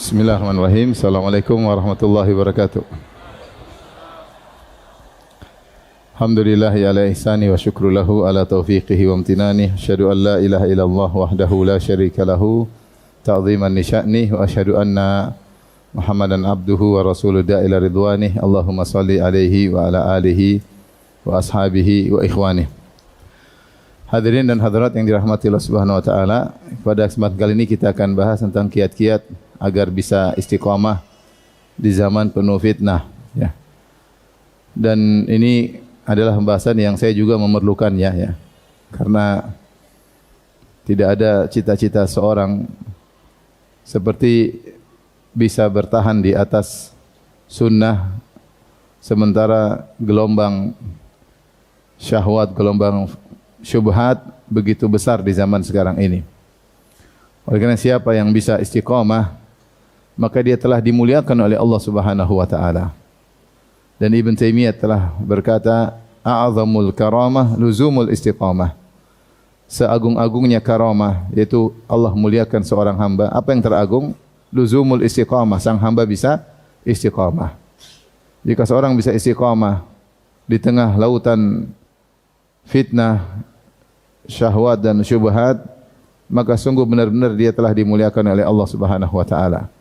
Bismillahirrahmanirrahim. Assalamualaikum warahmatullahi wabarakatuh. Alhamdulillah ala ihsani wa syukru lahu ala taufiqihi wa amtinani. Asyhadu an la ilaha illallah wahdahu la syarika lahu ta'ziman li sya'nih wa asyhadu anna Muhammadan abduhu wa rasuluhu ila ridwanih. Allahumma salli alaihi wa ala alihi wa ashabihi wa ikhwanih. Hadirin dan hadirat yang dirahmati Allah Subhanahu wa taala, pada kesempatan kali ini kita akan bahas tentang kiat-kiat agar bisa istiqamah di zaman penuh fitnah, ya. Dan ini adalah pembahasan yang saya juga memerlukannya, ya. Karena tidak ada cita-cita seorang seperti bisa bertahan di atas sunnah sementara gelombang syahwat, gelombang syubhat begitu besar di zaman sekarang ini. Oleh karena siapa yang bisa istiqamah, maka dia telah dimuliakan oleh Allah Subhanahu wa taala. Dan Ibn Taimiyah telah berkata, a'zamul karamah luzumul istiqamah. Seagung-agungnya karamah yaitu Allah muliakan seorang hamba. Apa yang teragung? Luzumul istiqamah, sang hamba bisa istiqamah. Jika seorang bisa istiqamah di tengah lautan fitnah, syahwat dan syubhat, maka sungguh benar-benar dia telah dimuliakan oleh Allah Subhanahu wa taala.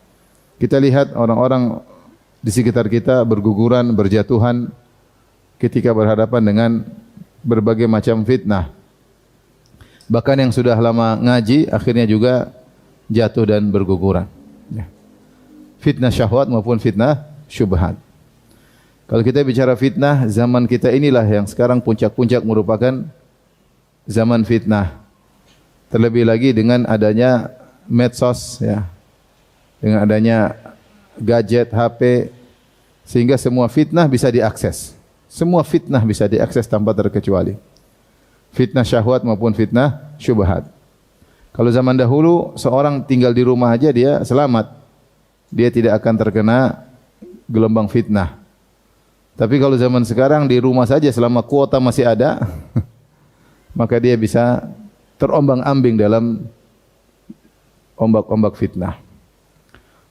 Kita lihat orang-orang di sekitar kita berguguran, berjatuhan ketika berhadapan dengan berbagai macam fitnah. Bahkan yang sudah lama ngaji akhirnya juga jatuh dan berguguran. Fitnah syahwat maupun fitnah syubhat. Kalau kita bicara fitnah, zaman kita inilah yang sekarang puncak-puncak merupakan zaman fitnah. Terlebih lagi dengan adanya medsos, ya. Dengan adanya gadget, HP, sehingga semua fitnah bisa diakses. Semua fitnah bisa diakses tanpa terkecuali. Fitnah syahwat maupun fitnah syubhat. Kalau zaman dahulu seorang tinggal di rumah aja dia selamat. Dia tidak akan terkena gelombang fitnah. Tapi kalau zaman sekarang di rumah saja selama kuota masih ada, maka dia bisa terombang-ambing dalam ombak-ombak fitnah.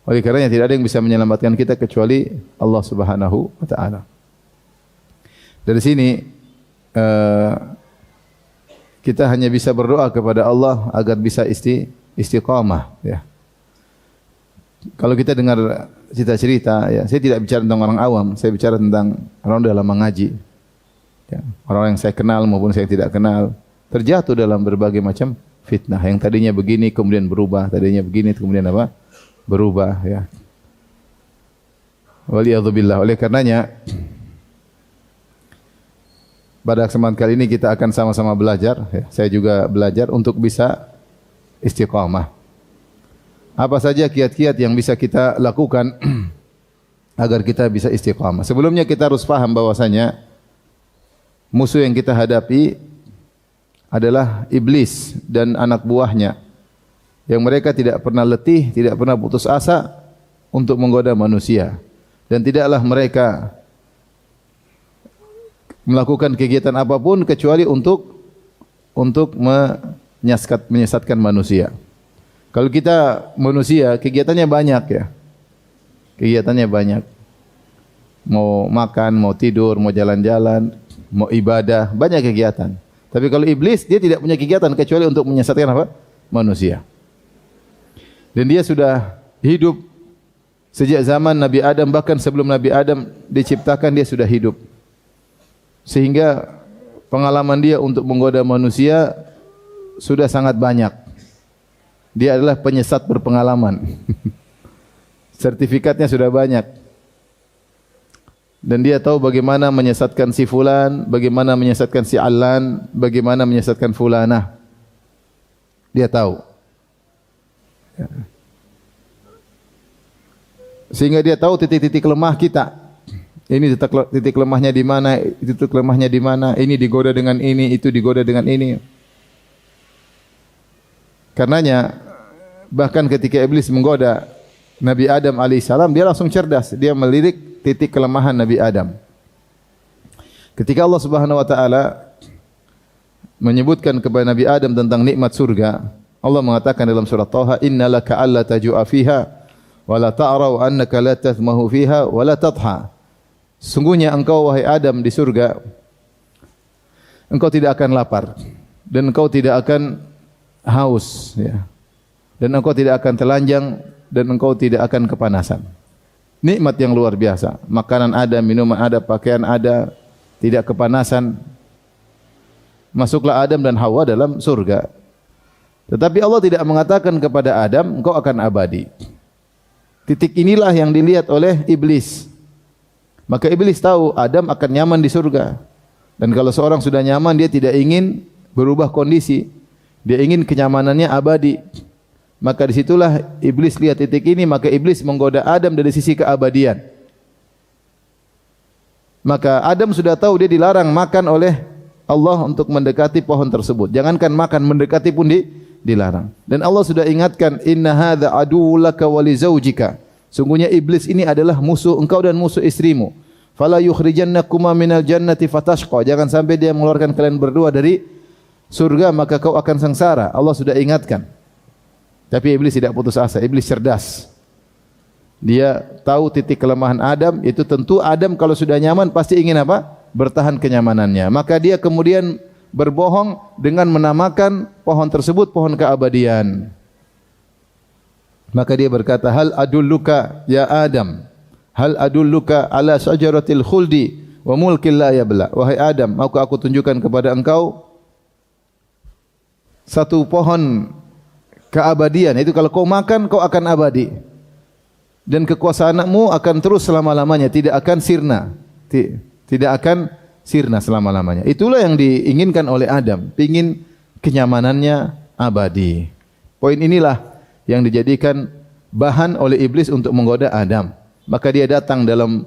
Oleh karenanya tidak ada yang bisa menyelamatkan kita kecuali Allah Subhanahu wa taala. Dari sini kita hanya bisa berdoa kepada Allah agar bisa istiqamah, ya. Kalau kita dengar cerita-cerita, ya, saya tidak bicara tentang orang awam, saya bicara tentang orang dalam mengaji. Ya, orang yang saya kenal maupun saya tidak kenal terjatuh dalam berbagai macam fitnah. Yang tadinya begini kemudian berubah, tadinya begini kemudian apa? Berubah, ya. Waliyadzubillah. Oleh karenanya pada kesempatan kali ini kita akan sama-sama belajar, ya. Saya juga belajar untuk bisa istiqamah. Apa saja kiat-kiat yang bisa kita lakukan agar kita bisa istiqamah. Sebelumnya kita harus paham bahwasanya musuh yang kita hadapi adalah iblis dan anak buahnya, yang mereka tidak pernah letih, tidak pernah putus asa untuk menggoda manusia. Dan tidaklah mereka melakukan kegiatan apapun kecuali untuk menyesatkan manusia. Kalau kita manusia, kegiatannya banyak, ya. Kegiatannya banyak. Mau makan, mau tidur, mau jalan-jalan, mau ibadah, banyak kegiatan. Tapi kalau iblis, dia tidak punya kegiatan kecuali untuk menyesatkan apa? Manusia. Dan dia sudah hidup sejak zaman Nabi Adam, bahkan sebelum Nabi Adam diciptakan dia sudah hidup. Sehingga pengalaman dia untuk menggoda manusia sudah sangat banyak. Dia adalah penyesat berpengalaman. Sertifikatnya sudah banyak. Dan dia tahu bagaimana menyesatkan si fulan, bagaimana menyesatkan si alan, bagaimana menyesatkan fulanah. Dia tahu. Sehingga dia tahu titik-titik lemah kita. Ini titik lemahnya di mana, titik lemahnya di mana, ini digoda dengan ini, itu digoda dengan ini. Karenanya bahkan ketika iblis menggoda Nabi Adam alaihissalam, dia langsung cerdas, dia melirik titik kelemahan Nabi Adam. Ketika Allah Subhanahu wa taala menyebutkan kepada Nabi Adam tentang nikmat surga, Allah mengatakan dalam surah Taha, innalaka alla tajua fiha la ta'rau annaka la tathmahu fiha wa la tadha. Sungguhnya engkau wahai Adam di surga, engkau tidak akan lapar dan engkau tidak akan haus, ya. Dan engkau tidak akan telanjang dan engkau tidak akan kepanasan. Nikmat yang luar biasa. Makanan ada, minuman ada, pakaian ada, tidak kepanasan. Masuklah Adam dan Hawa dalam surga. Tetapi Allah tidak mengatakan kepada Adam, engkau akan abadi. Titik inilah yang dilihat oleh iblis. Maka iblis tahu Adam akan nyaman di surga. Dan kalau seorang sudah nyaman, dia tidak ingin berubah kondisi. Dia ingin kenyamanannya abadi. Maka disitulah iblis lihat titik ini, maka iblis menggoda Adam dari sisi keabadian. Maka Adam sudah tahu dia dilarang makan oleh Allah untuk mendekati pohon tersebut. Jangankan makan, mendekati pun dilarang. Dan Allah sudah ingatkan, inna hadza aduwwulaka wa li zaujika. Sungguhnya iblis ini adalah musuh engkau dan musuh istrimu. Fala yukhrijannakuma minal jannati fatashqa. Jangan sampai dia mengeluarkan kalian berdua dari surga, maka kau akan sengsara. Allah sudah ingatkan. Tapi iblis tidak putus asa. Iblis cerdas. Dia tahu titik kelemahan Adam. Itu tentu Adam kalau sudah nyaman pasti ingin apa? Bertahan kenyamanannya. Maka dia kemudian berbohong dengan menamakan pohon tersebut pohon keabadian. Maka dia berkata, hal adulluka ya Adam, hal adulluka ala syajaratil khuldi wa mulkin la yabla. Wahai Adam, maukah aku tunjukkan kepada engkau satu pohon keabadian. Itu kalau kau makan kau akan abadi. Dan kekuasaanmu akan terus selama-lamanya, tidak akan sirna. Tidak akan sirna selama-lamanya. Itulah yang diinginkan oleh Adam, pingin kenyamanannya abadi. Poin inilah yang dijadikan bahan oleh iblis untuk menggoda Adam. Maka dia datang dalam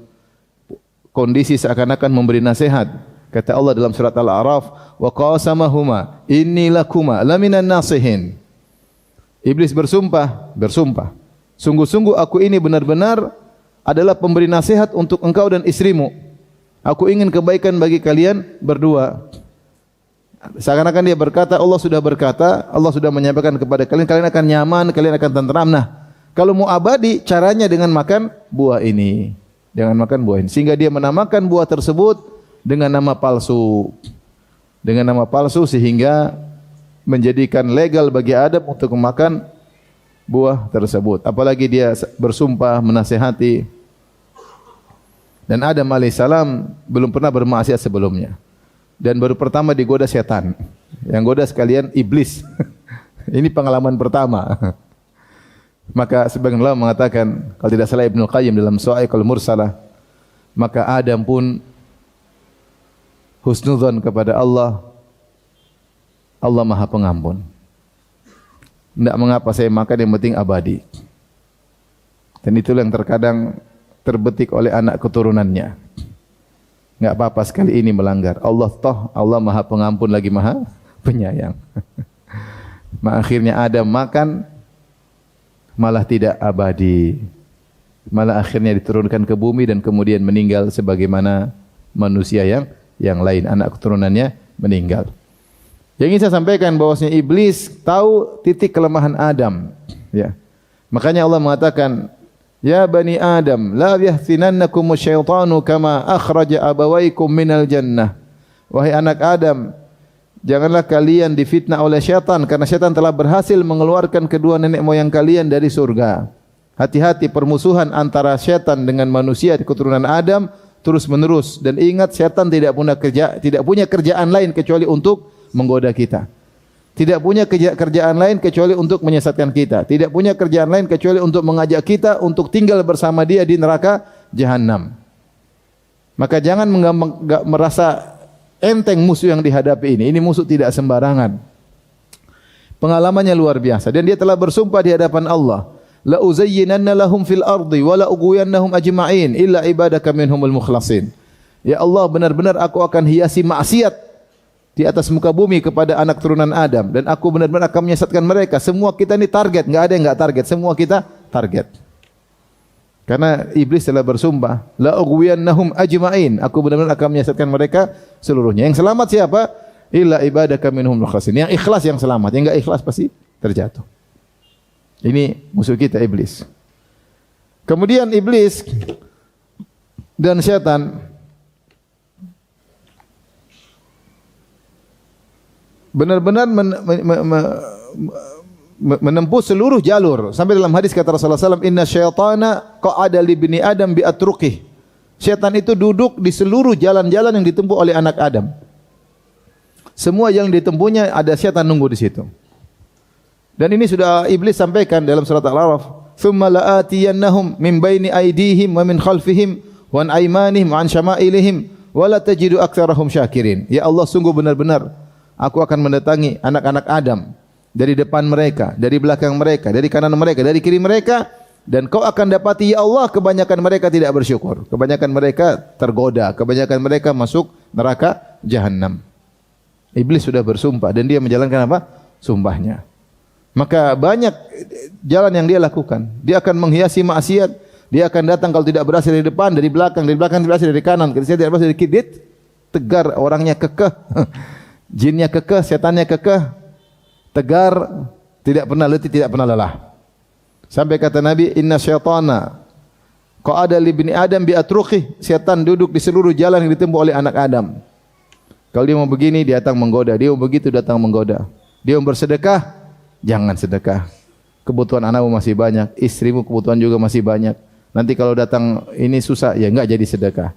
kondisi seakan-akan memberi nasihat. Kata Allah dalam surat Al-A'raf, wa qasamahuma inni lakuma laminan nasihin. Iblis bersumpah, sungguh-sungguh aku ini benar-benar adalah pemberi nasihat untuk engkau dan istrimu. Aku ingin kebaikan bagi kalian berdua. Seakan-akan dia berkata, Allah sudah berkata, Allah sudah menyampaikan kepada kalian, kalian akan nyaman, kalian akan tenteram. Nah, kalau mau abadi, caranya dengan makan buah ini. Jangan makan buah ini. Sehingga dia menamakan buah tersebut dengan nama palsu. Dengan nama palsu sehingga menjadikan legal bagi Adam untuk memakan buah tersebut. Apalagi dia bersumpah, menasihati. Dan Adam alaihissalam belum pernah bermaksiat sebelumnya. Dan baru pertama digoda setan. Yang goda sekalian iblis. Ini pengalaman pertama. Maka sebagian ulama mengatakan, kalau tidak salah Ibnu Qayyim dalam Sa'iqul Mursalah, maka Adam pun husnudzon kepada Allah. Allah Maha Pengampun. Tidak mengapa saya makan, yang penting abadi. Dan itulah yang terkadang terbetik oleh anak keturunannya. Enggak apa-apa sekali ini melanggar. Allah Maha Pengampun lagi Maha Penyayang. Akhirnya Adam makan malah tidak abadi. Malah akhirnya diturunkan ke bumi dan kemudian meninggal sebagaimana manusia yang lain, anak keturunannya meninggal. Yang ingin saya sampaikan bahwasanya iblis tahu titik kelemahan Adam, ya. Makanya Allah mengatakan, ya bani Adam, la yahtinannakum asyaitanu kama akhraja abawaykum minal jannah. Wahai anak Adam, janganlah kalian difitnah oleh syaitan, karena syaitan telah berhasil mengeluarkan kedua nenek moyang kalian dari surga. Hati-hati permusuhan antara syaitan dengan manusia di keturunan Adam terus menerus, dan ingat syaitan tidak punya kerjaan lain kecuali untuk menggoda kita. Tidak punya kerjaan lain kecuali untuk menyesatkan kita. Tidak punya kerjaan lain kecuali untuk mengajak kita untuk tinggal bersama dia di neraka jahanam. Maka jangan merasa enteng musuh yang dihadapi ini. Ini musuh tidak sembarangan. Pengalamannya luar biasa. Dan dia telah bersumpah di hadapan Allah, la uzayyinanna lahum fil ardi wa la ughwiyannahum ajma'in illa ibadaka minhumul mukhlasin. Ya Allah, benar-benar aku akan hiasi maksiat di atas muka bumi kepada anak turunan Adam, dan aku benar-benar akan menyesatkan mereka. Semua kita ini target, enggak ada yang enggak target. Semua kita target. Karena iblis telah bersumpah, la ughwiyannahum ajma'in. Aku benar-benar akan menyesatkan mereka seluruhnya. Yang selamat siapa? Illa ibadaka minhumul mukhlasin. Yang ikhlas yang selamat, yang enggak ikhlas pasti terjatuh. Ini musuh kita iblis. Kemudian iblis dan syaitan benar-benar menempuh seluruh jalur. Sampai dalam hadis kata Rasulullah SAW, Inna syaitana qa'ada li bini Adam bi atruqih. Syaitan itu duduk di seluruh jalan-jalan yang ditempuh oleh anak Adam. Semua yang ditempuhnya ada syaitan nunggu di situ. Dan ini sudah iblis sampaikan dalam surat Al-A'raf. Thumma la'atiyannahum min baini aydihim wa min khalfihim wa an aymanihim wa an syama'ilihim wa la tajidu aktsarahum syakirin. Ya Allah, sungguh benar-benar aku akan mendatangi anak-anak Adam dari depan mereka, dari belakang mereka, dari kanan mereka, dari kiri mereka, dan kau akan dapati ya Allah kebanyakan mereka tidak bersyukur, kebanyakan mereka tergoda, kebanyakan mereka masuk neraka jahanam. Iblis sudah bersumpah dan dia menjalankan apa? Sumpahnya. Maka banyak jalan yang dia lakukan. Dia akan menghiasi maksiat. Dia akan datang kalau tidak berhasil dari depan, dari belakang tidak berhasil dari kanan, kalau tidak berhasil dari kiri, tegar, orangnya kekeh. Jinnya kekeh, setannya kekeh. Tegar, tidak pernah letih, tidak pernah lelah. Sampai kata Nabi, Inna syaitana qa'ada li bini Adam bi atruqih. Syaitan duduk di seluruh jalan yang ditempuh oleh anak Adam. Kalau dia mau begini, dia datang menggoda. Dia mau begitu, datang menggoda. Dia mau bersedekah, jangan sedekah. Kebutuhan anakmu masih banyak, istrimu kebutuhan juga masih banyak. Nanti kalau datang ini susah, ya enggak jadi sedekah.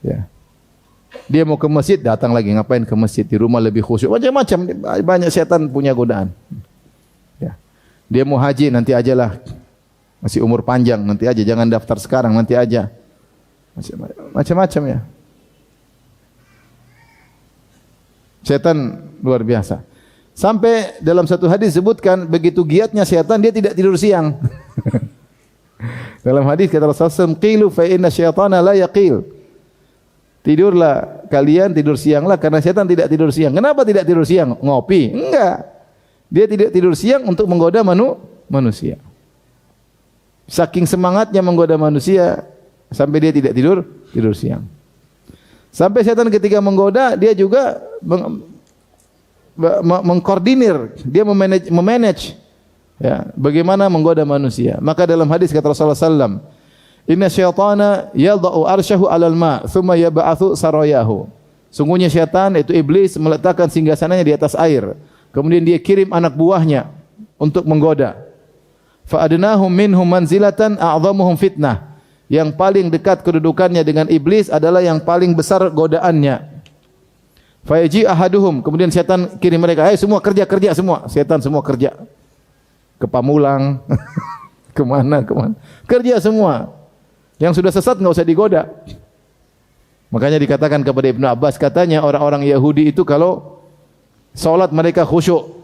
Ya. Dia mau ke masjid, datang lagi. Ngapain ke masjid? Di rumah lebih khusyuk. Macam-macam. Banyak setan punya godaan. Ya. Dia mau haji, nanti ajalah. Masih umur panjang, nanti aja. Jangan daftar sekarang, nanti aja. Macam-macam ya. Setan luar biasa. Sampai dalam satu hadis disebutkan begitu giatnya setan dia tidak tidur siang. Dalam hadis kata Rasulullah SAW, qilu fa inna syaitana la yaqil. Tidurlah kalian, tidur sianglah karena setan tidak tidur siang. Kenapa tidak tidur siang? Ngopi? Enggak. Dia tidak tidur siang untuk menggoda manusia. Saking semangatnya menggoda manusia sampai dia tidak tidur siang. Sampai setan ketika menggoda dia juga mengkoordinir, dia memanage ya, bagaimana menggoda manusia. Maka dalam hadis kata Rasulullah sallam, Inna syaitana yada'u arsyahu 'alal ma', thumma yab'atsu sarayahu. Sungguhnya syaitan itu iblis meletakkan singgasananya di atas air. Kemudian dia kirim anak buahnya untuk menggoda. Fa adnahum minhum manzilatan a'dhamuhum fitnah. Yang paling dekat kedudukannya dengan iblis adalah yang paling besar godaannya. Fa yaji ahaduhum, kemudian syaitan kirim mereka, "Ayo semua kerja semua." Syaitan semua kerja. Ke Pamulang, kemana. Kerja semua. Yang sudah sesat enggak usah digoda. Makanya dikatakan kepada Ibnu Abbas, katanya orang-orang Yahudi itu kalau salat mereka khusyuk.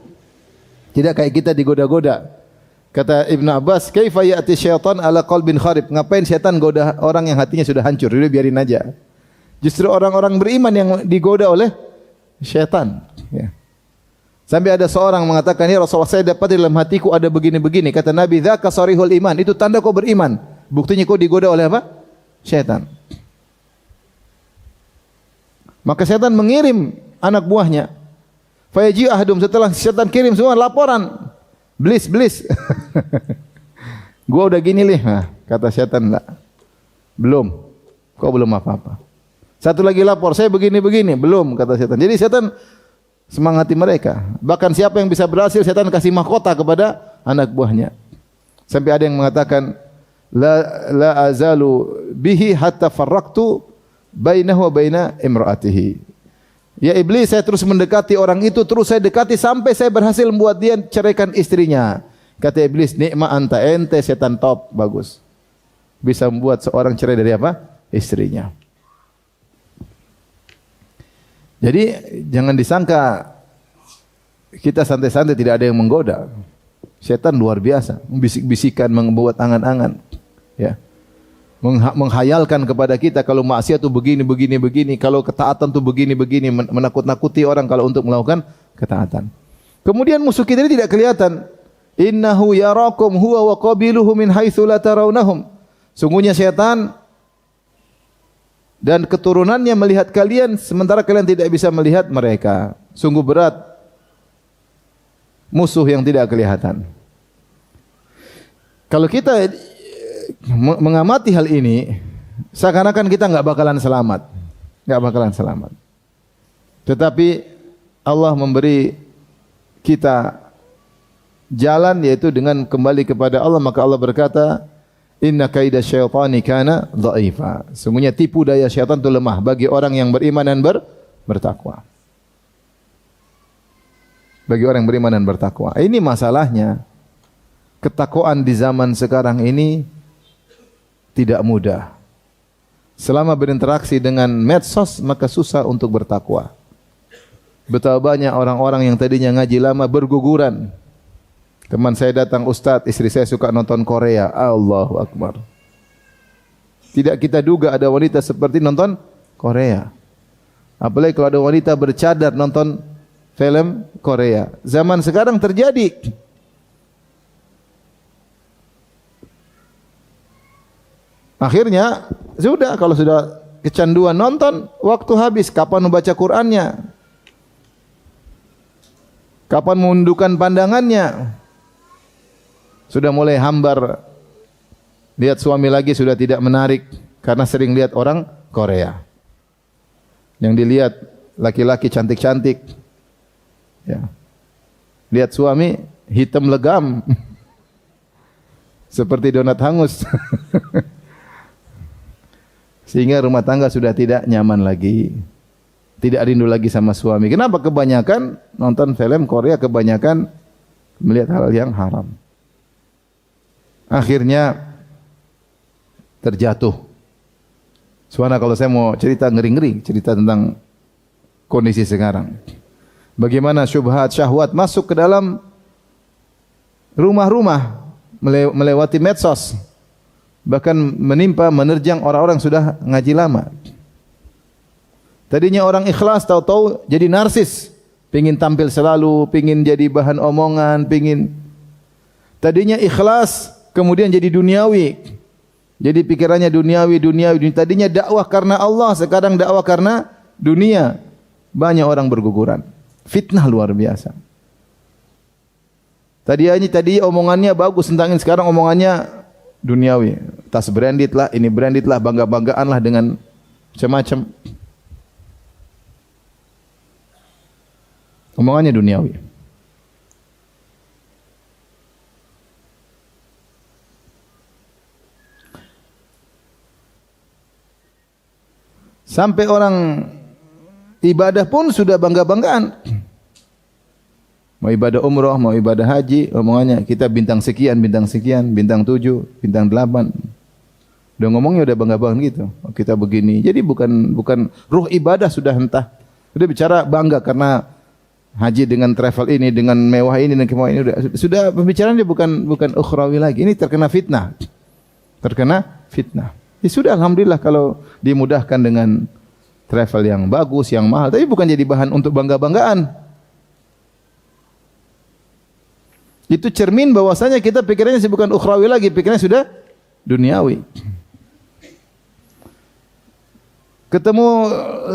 Tidak kayak kita digoda-goda. Kata Ibnu Abbas, "Kaifa ya'ti syaitan ala qalbin kharib?" Ngapain syaitan goda orang yang hatinya sudah hancur? Udah biarin aja. Justru orang-orang beriman yang digoda oleh syaitan. Ya. Sampai ada seorang mengatakan, "Ya Rasulullah, saya dapat di dalam hatiku ada begini-begini." Kata Nabi, "Dzaka sarihul iman." Itu tanda kau beriman. Buktinya kau digoda oleh apa? Syaitan. Maka syaitan mengirim anak buahnya. Fa yaji ahadum, setelah syaitan kirim semua laporan. Blis. Gua udah gini lih. Nah, kata syaitan, enggak. Belum. Kau belum apa-apa. Satu lagi lapor, saya begini-begini. Belum, kata syaitan. Jadi syaitan semangati mereka. Bahkan siapa yang bisa berhasil, syaitan kasih mahkota kepada anak buahnya. Sampai ada yang mengatakan, La azalu bihi hatta farraqtu bainahu wa baina imraatihi. Ya iblis, saya terus mendekati orang itu, terus saya dekati sampai saya berhasil membuat dia ceraikan istrinya. Kata iblis, nikma anta, ente setan top, bagus. Bisa membuat seorang cerai dari apa? Istrinya. Jadi jangan disangka kita santai-santai tidak ada yang menggoda. Setan luar biasa, membisik-bisikan, membuat angan-angan, ya. Menghayalkan kepada kita kalau maksiat itu begini, kalau ketaatan itu begini, menakut-nakuti orang kalau untuk melakukan ketaatan. Kemudian musuh kita ini tidak kelihatan. Innahu yarakum huwa wa qabiluhu min haitsu la tarawnahum. Sungguhnya syaitan dan keturunannya melihat kalian sementara kalian tidak bisa melihat mereka. Sungguh berat musuh yang tidak kelihatan. Kalau kita mengamati hal ini, seakan-akan kita enggak bakalan selamat. Enggak bakalan selamat. Tetapi Allah memberi kita jalan, yaitu dengan kembali kepada Allah. Maka Allah berkata, inna kaida syaitani kana dha'ifa. Sungguhnya tipu daya syaitan itu lemah bagi orang yang beriman dan bertakwa. Bagi orang yang beriman dan bertakwa. Ini masalahnya. Ketakwaan di zaman sekarang ini tidak mudah. Selama berinteraksi dengan medsos, maka susah untuk bertakwa. Betapa banyak orang-orang yang tadinya ngaji lama berguguran. Teman saya datang, Ustaz, istri saya suka nonton Korea. Allahu Akbar. Tidak kita duga ada wanita seperti nonton Korea. Apalagi kalau ada wanita bercadar nonton film Korea. Zaman sekarang terjadi. Akhirnya, sudah kalau sudah kecanduan nonton, waktu habis. Kapan membaca Qur'annya? Kapan menundukkan pandangannya? Sudah mulai hambar. Lihat suami lagi sudah tidak menarik karena sering lihat orang Korea. Yang dilihat laki-laki cantik-cantik. Ya. Lihat suami hitam legam. Seperti donat hangus. Sehingga rumah tangga sudah tidak nyaman lagi. Tidak rindu lagi sama suami. Kenapa? Kebanyakan nonton film Korea, kebanyakan melihat hal yang haram. Akhirnya terjatuh. Soalnya kalau saya mau cerita ngeri-ngeri, cerita tentang kondisi sekarang. Bagaimana syubhat, syahwat masuk ke dalam rumah-rumah, melewati medsos. Bahkan menimpa, menerjang orang-orang sudah ngaji lama. Tadinya orang ikhlas, tahu-tahu jadi narsis. Pingin tampil selalu, pingin jadi bahan omongan, pingin. Tadinya ikhlas, kemudian jadi duniawi. Jadi pikirannya duniawi. Tadinya dakwah karena Allah, sekarang dakwah karena dunia. Banyak orang berguguran. Fitnah luar biasa. Tadi omongannya bagus tentang ini, sekarang omongannya duniawi. Tas branded lah, ini branded lah, bangga-banggaan lah dengan macam-macam. Omongannya duniawi. Sampai orang ibadah pun sudah bangga-banggaan. Mau ibadah umrah, mau ibadah haji, omongannya kita bintang sekian, bintang 7, bintang 8. Udah ngomongnya udah bangga-banggaan gitu. Oh, kita begini. Jadi bukan ruh ibadah sudah entah. Udah bicara bangga karena haji dengan travel ini, dengan mewah ini, dan kemewah ini sudah pembicaraannya bukan ukhrawi lagi. Ini terkena fitnah. Ya sudah, alhamdulillah kalau dimudahkan dengan travel yang bagus, yang mahal, tapi bukan jadi bahan untuk bangga-banggaan. Itu cermin bahwasanya kita pikirannya bukan ukhrawi lagi, pikirannya sudah duniawi. Ketemu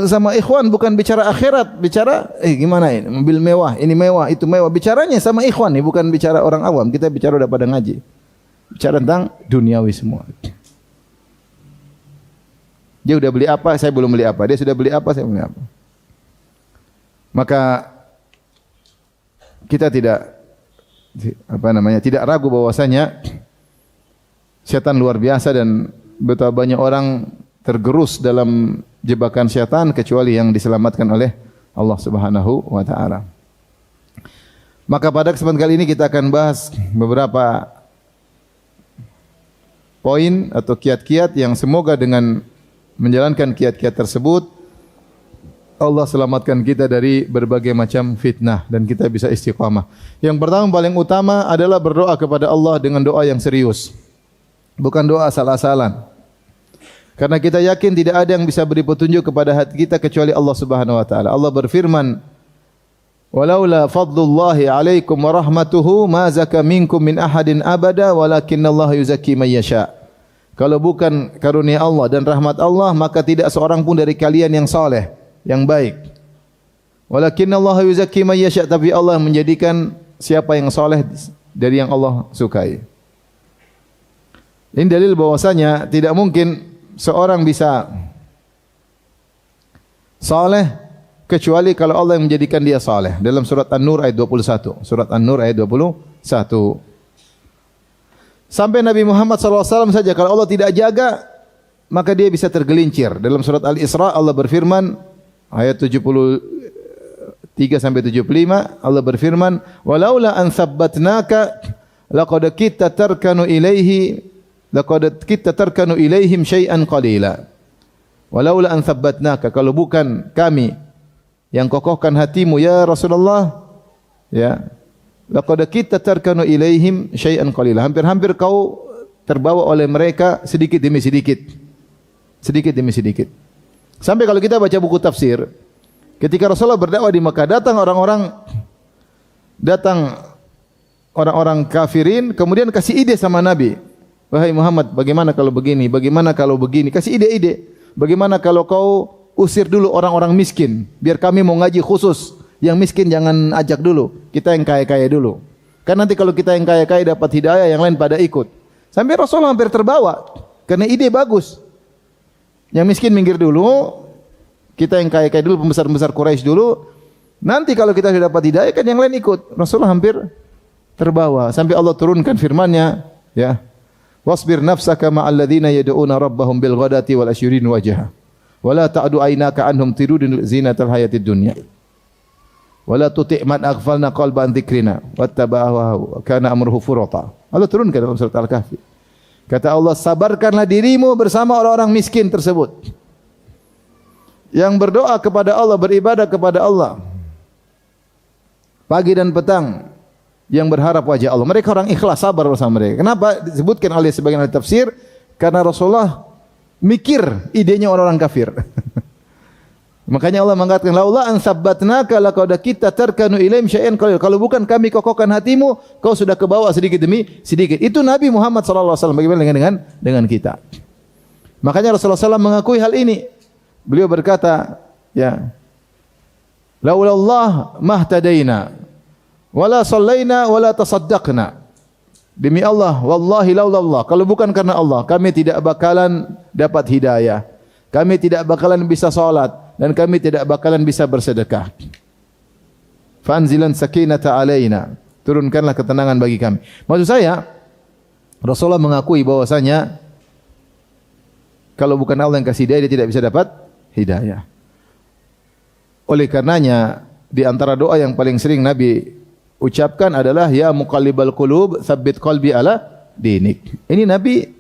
sama ikhwan bukan bicara akhirat, bicara gimana ini, mobil mewah, ini mewah, itu mewah. Bicaranya sama ikhwan nih, bukan bicara orang awam. Kita bicara udah pada ngaji. Bicara tentang duniawi semua. Dia udah beli apa, saya belum beli apa. Dia sudah beli apa, saya belum beli apa. Maka kita tidak ragu bahwasanya setan luar biasa dan betapa banyak orang tergerus dalam jebakan setan kecuali yang diselamatkan oleh Allah Subhanahu wa taala. Maka pada kesempatan kali ini kita akan bahas beberapa poin atau kiat-kiat yang semoga dengan menjalankan kiat-kiat tersebut Allah selamatkan kita dari berbagai macam fitnah dan kita bisa istiqamah. Yang pertama paling utama adalah berdoa kepada Allah dengan doa yang serius. Bukan doa asal-asalan. Karena kita yakin tidak ada yang bisa beri petunjuk kepada hati kita kecuali Allah Subhanahu wa taala. Allah berfirman, "Walaula fadlullahi 'alaikum wa rahmatuhu ma zaka minkum min ahadin abada walakinallaha yuzakki man yasha." Kalau bukan karunia Allah dan rahmat Allah, maka tidak seorang pun dari kalian yang saleh, yang baik. Walakinallaha yuzakki man yasha, tapi Allah menjadikan siapa yang saleh dari yang Allah sukai. Ini dalil bahwasanya tidak mungkin seorang bisa saleh kecuali kalau Allah yang menjadikan dia saleh. Dalam surat An-Nur ayat 21. Surat An-Nur ayat 21. Sampai Nabi Muhammad SAW saja kalau Allah tidak jaga, maka dia bisa tergelincir. Dalam surat Al-Isra Allah berfirman ayat 73 sampai 75 Allah berfirman, "Walaula an tsabbatnaka laqad kitta tarkanu ilaihim syai'an qalila." Walaula an tsabbatnaka, kalau bukan kami yang kokohkan hatimu ya Rasulullah, ya, laqad kitta tarkanu ilaihim syai'an qalila. Hampir-hampir kau terbawa oleh mereka sedikit demi sedikit. Sedikit demi sedikit. Sampai kalau kita baca buku tafsir, ketika Rasulullah berdakwah di Makkah, datang orang-orang kafirin, kemudian kasih ide sama Nabi. Wahai Muhammad, bagaimana kalau begini? Bagaimana kalau begini? Kasih ide-ide. Bagaimana kalau kau usir dulu orang-orang miskin, biar kami mau ngaji khusus. Yang miskin jangan ajak dulu, kita yang kaya-kaya dulu. Kan nanti kalau kita yang kaya-kaya dapat hidayah, yang lain pada ikut. Sampai Rasulullah hampir terbawa, karena ide bagus. Yang miskin minggir dulu, kita yang kaya-kaya dulu, pembesar-pembesar Quraisy dulu. Nanti kalau kita sudah dapat hidayah, kan yang lain ikut. Rasulullah hampir terbawa. Sampai Allah turunkan firman-Nya, ya. Wasbir nafsaka ma'al ladzina yad'una rabbahum bil ghadati wal asyrin wajha. Wala ta'du aynaka anhum tiridun zinatal hayatid dunya. Wala tuti' man aghfalna qalban dzikrina wattaba'a kana amruhu furata. Allah turunkan dalam surat Al-Kahfi. Kata Allah, sabarkanlah dirimu bersama orang-orang miskin tersebut yang berdoa kepada Allah, beribadah kepada Allah pagi dan petang, yang berharap wajah Allah. Mereka orang ikhlas, sabar bersama mereka. Kenapa disebutkan oleh sebagian ahli tafsir? Karena Rasulullah mikir idenya orang-orang kafir. Makanya Allah mengatakan, laula an sabbatnaka laqad kitta tarkanu ilaihim syai'an qalil. Kalau bukan kami kokohkan hatimu, kau sudah kebawa sedikit demi sedikit. Itu Nabi Muhammad sallallahu alaihi wasallam. Bagaimana dengan kita? Makanya Rasulullah SAW mengakui hal ini. Beliau berkata, ya, laula Allah mahtadaina wala sallaina wala tasaddaqna. Demi Allah, wallahi laula Allah, kalau bukan karena Allah, kami tidak bakalan dapat hidayah. Kami tidak bakalan bisa salat dan kami tidak bakalan bisa bersedekah. Fanzilan sakinata alaina. Turunkanlah ketenangan bagi kami. Maksud saya, Rasulullah mengakui bahwasanya kalau bukan Allah yang kasih hidayah, dia tidak bisa dapat hidayah. Oleh karenanya, di antara doa yang paling sering Nabi ucapkan adalah ya muqallibal qulub tsabbit qalbi ala dinik. Ini Nabi,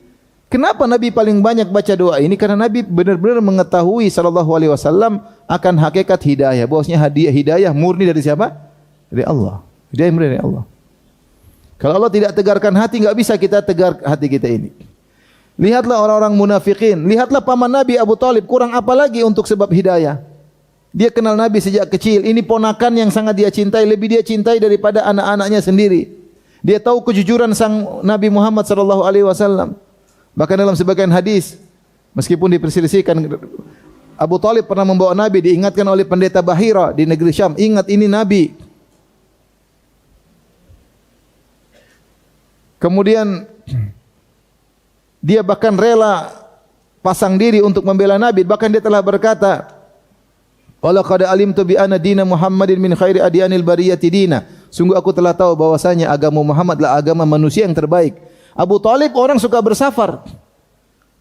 kenapa Nabi paling banyak baca doa ini? Karena Nabi benar-benar mengetahui sallallahu alaihi wasallam akan hakikat hidayah. Bahwasanya hidayah murni dari siapa? Dari Allah. Hidayah murni dari Allah. Kalau Allah tidak tegarkan hati, enggak bisa kita tegar hati kita ini. Lihatlah orang-orang munafikin, lihatlah paman Nabi Abu Thalib, kurang apa lagi untuk sebab hidayah. Dia kenal Nabi sejak kecil. Ini ponakan yang sangat dia cintai, lebih dia cintai daripada anak-anaknya sendiri. Dia tahu kejujuran sang Nabi Muhammad sallallahu alaihi wasallam. Bahkan dalam sebagian hadis, meskipun diperselisihkan, Abu Thalib pernah membawa Nabi, diingatkan oleh pendeta Bahira di negeri Syam, ingat ini Nabi. Kemudian dia bahkan rela pasang diri untuk membela Nabi. Bahkan dia telah berkata, wala qad alimtu bi anna dina Muhammadin min khairi adyanil bariyati dina. Sungguh aku telah tahu bahwasanya agama Muhammad adalah agama manusia yang terbaik. Abu Thalib orang suka bersafar.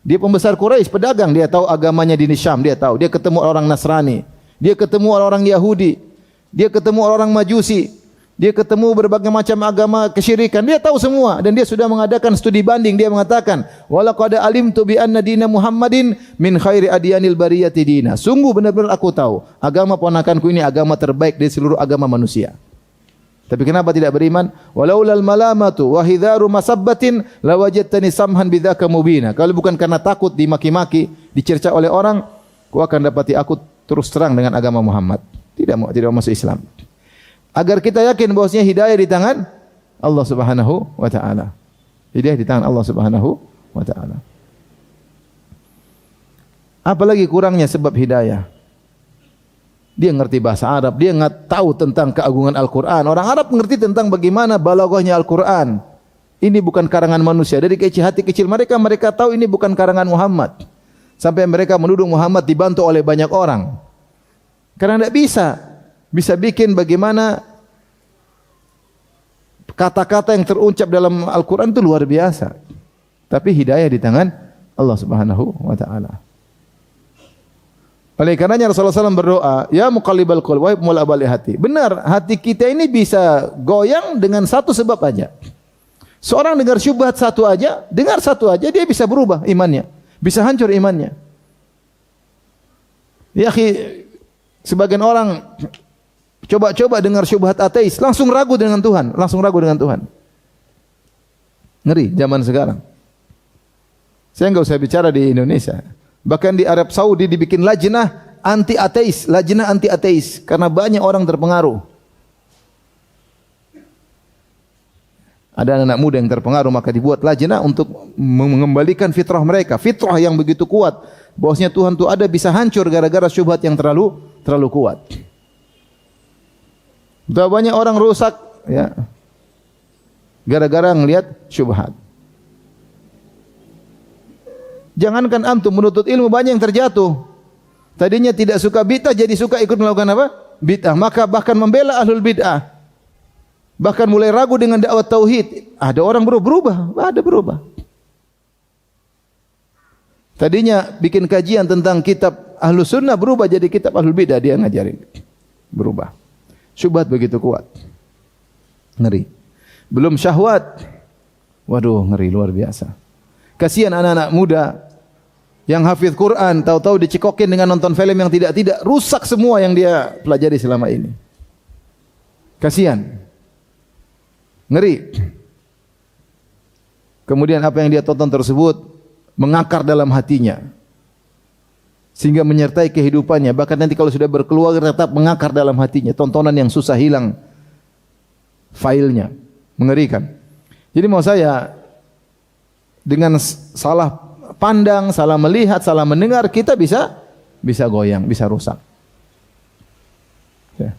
Dia pembesar Quraisy, pedagang, dia tahu agamanya di Syam, dia tahu. Dia ketemu orang Nasrani, dia ketemu orang Yahudi, dia ketemu orang Majusi, dia ketemu berbagai macam agama kesyirikan. Dia tahu semua dan dia sudah mengadakan studi banding. Dia mengatakan, wala qad alimtu bi anna dina Muhammadin min khairi adyanil bariyati dina. Sungguh benar-benar aku tahu agama ponakanku ini agama terbaik dari seluruh agama manusia. Tapi kenapa tidak beriman? Walaulal malamatu wa hidharu masabbatin lawajadtani samhan bidzaka mubina. Kalau bukan karena takut dimaki-maki, dicerca oleh orang, kau akan dapati aku terus terang dengan agama Muhammad. Tidak mau masuk Islam. Agar kita yakin bahwasanya hidayah di tangan Allah Subhanahu wa taala. Hidayah di tangan Allah Subhanahu wa taala. Apalagi kurangnya sebab hidayah? Dia ngerti bahasa Arab, dia tahu tentang keagungan Al-Quran. Orang Arab mengerti tentang bagaimana balaghahnya Al-Quran. ini bukan karangan manusia. Dari kecil hati kecil mereka, mereka tahu ini bukan karangan Muhammad. Sampai mereka menuduh Muhammad dibantu oleh banyak orang. Karena tidak bisa bikin bagaimana kata-kata yang terucap dalam Al-Quran itu luar biasa. Tapi hidayah di tangan Allah Subhanahu wa taala. Oleh karenanya Rasulullah SAW berdoa, ya muqallibal qulub wa mulabali hati. Benar, hati kita ini bisa goyang dengan satu sebab aja. Seorang dengar syubhat satu aja dia bisa berubah imannya, bisa hancur imannya. Ya akhi, sebagian orang coba dengar syubhat ateis, langsung ragu dengan Tuhan. Ngeri zaman sekarang. Saya enggak usah bicara di Indonesia. Bahkan di Arab Saudi dibikin lajnah anti ateis karena banyak orang terpengaruh. Ada anak muda yang terpengaruh, maka dibuat lajnah untuk mengembalikan fitrah mereka, fitrah yang begitu kuat. Bahwasanya Tuhan itu ada bisa hancur gara-gara syubhat yang terlalu kuat. Sudah banyak orang rusak ya gara-gara ngelihat syubhat. Jangankan antum menuntut ilmu, banyak yang terjatuh. Tadinya tidak suka bid'ah jadi suka ikut melakukan apa? Bid'ah. Maka bahkan membela ahlul bid'ah. Bahkan mulai ragu dengan dakwah tauhid. Ada orang berubah. Tadinya bikin kajian tentang kitab Ahlus Sunnah, berubah jadi kitab Ahlul Bid'ah, dia ngajarin. Berubah. Syubhat begitu kuat. Ngeri. Belum syahwat. Waduh, ngeri luar biasa. Kasihan anak-anak muda yang hafiz Quran, tahu-tahu dicekokin dengan nonton film yang tidak, rusak semua yang dia pelajari selama ini. Kasihan. Ngeri. Kemudian apa yang dia tonton tersebut mengakar dalam hatinya, sehingga menyertai kehidupannya. Bahkan nanti kalau sudah berkeluarga tetap mengakar dalam hatinya. Tontonan yang susah hilang filenya. Mengerikan. Jadi mau saya, dengan salah pandang, salah melihat, salah mendengar, kita bisa goyang, bisa rusak. Ya.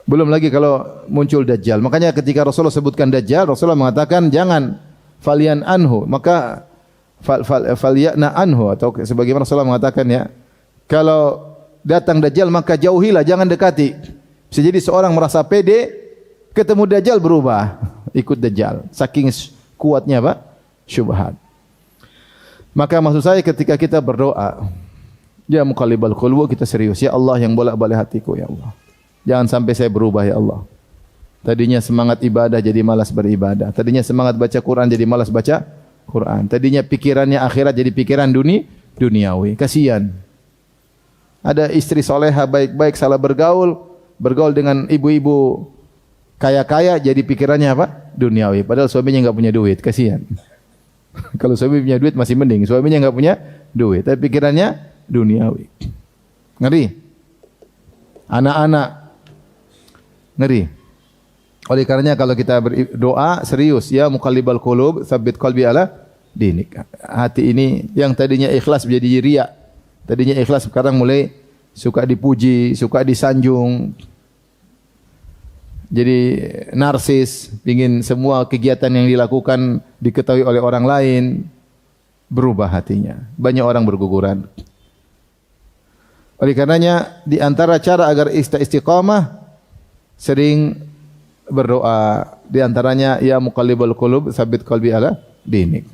Belum lagi kalau muncul Dajjal. Makanya ketika Rasulullah sebutkan Dajjal, Rasulullah mengatakan jangan falian anhu, maka faliyana anhu, atau sebagaimana Rasulullah mengatakan ya, kalau datang Dajjal maka jauhilah, jangan dekati. Bisa jadi seorang merasa pede, ketemu Dajjal berubah. Ikut Dajjal, saking kuatnya apa? Syubhat. Maka maksud saya ketika kita berdoa, ya muqallibal qulub, kita serius, ya Allah yang bolak-balik hatiku ya Allah. Jangan sampai saya berubah ya Allah. Tadinya semangat ibadah jadi malas beribadah. Tadinya semangat baca Quran jadi malas baca Quran. Tadinya pikirannya akhirat jadi pikiran duniawi. Kasihan. Ada istri soleha baik-baik salah bergaul dengan ibu-ibu kaya-kaya jadi pikirannya apa? Duniawi. Padahal suaminya enggak punya duit, kasihan. Kalau suami punya duit masih mending, suaminya enggak punya duit, tapi pikirannya duniawi. Ngeri. Anak-anak ngeri. Oleh karenanya kalau kita berdoa serius, ya muqallibal qulub, tsabbit qalbi ala dinik. Hati ini yang tadinya ikhlas menjadi riya. Tadinya ikhlas sekarang mulai suka dipuji, suka disanjung. Jadi narsis, ingin semua kegiatan yang dilakukan diketahui oleh orang lain, berubah hatinya. Banyak orang berguguran. Oleh karenanya di antara cara agar istiqamah sering berdoa. Di antaranya ya muqallibal qulub tsabbit qalbi ala dinik.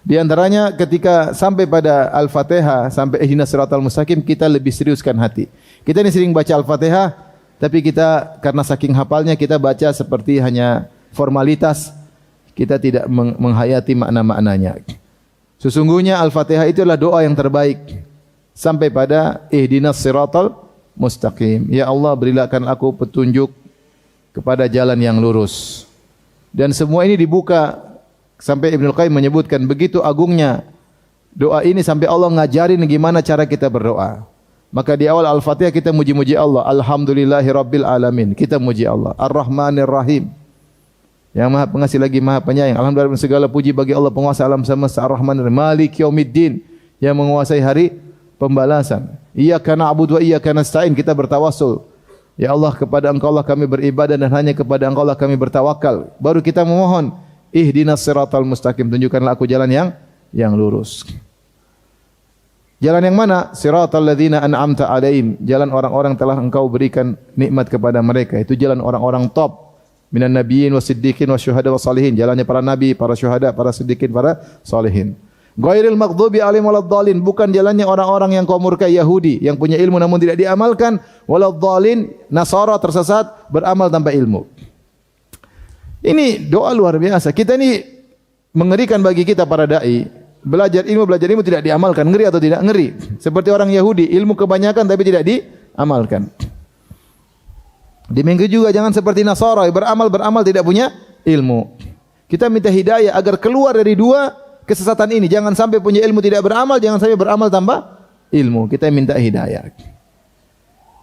Di antaranya ketika sampai pada Al-Fatihah sampai ihdinas siratal mustaqim, kita lebih seriuskan hati. Kita ini sering baca Al-Fatihah, tapi kita karena saking hafalnya kita baca seperti hanya formalitas, kita tidak menghayati makna-maknanya. Sesungguhnya Al-Fatihah itu adalah doa yang terbaik sampai pada ihdinas siratal mustaqim. Ya Allah, berikan aku petunjuk kepada jalan yang lurus. Dan semua ini dibuka sampai Ibnu Qayyim menyebutkan begitu agungnya doa ini sampai Allah ngajarin gimana cara kita berdoa. Maka di awal Al-Fatihah kita muji-muji Allah. Alhamdulillahi Rabbil Alamin. Kita muji Allah. Ar-Rahmanir Rahim. Yang Maha Pengasih lagi Maha Penyayang. Alhamdulillah segala puji bagi Allah penguasa alam semesta. Ar-Rahmanir Rahim. Malik Yaumiddin. Yang menguasai hari pembalasan. Iyyaka na'budu wa iyyaka nasta'in. Kita bertawassul Ya Allah, kepada Engkau lah kami beribadah dan hanya kepada Engkau lah kami bertawakal. Baru kita memohon, ihdinas siratal mustaqim, tunjukkanlah aku jalan yang lurus. Jalan yang mana? Siratal ladzina an'amta alaihim, jalan orang-orang telah Engkau berikan nikmat kepada mereka. Itu jalan orang-orang top, minan nabiyyin wasiddiqin wasyuhada wassalihin, jalannya para nabi, para syuhada, para siddiqin, para salihin. Ghairil maghdubi alaihim waladdallin, bukan jalannya orang-orang yang kau murkai, Yahudi yang punya ilmu namun tidak diamalkan, waladdallin, Nasara tersesat beramal tanpa ilmu. Ini doa luar biasa. Kita ini mengerikan bagi kita para dai. Belajar ilmu tidak diamalkan, ngeri atau tidak? Ngeri. Seperti orang Yahudi, ilmu kebanyakan tapi tidak diamalkan. Demikian juga jangan seperti Nasara, beramal tidak punya ilmu. Kita minta hidayah agar keluar dari dua kesesatan ini. Jangan sampai punya ilmu tidak beramal, jangan sampai beramal tanpa ilmu. Kita minta hidayah.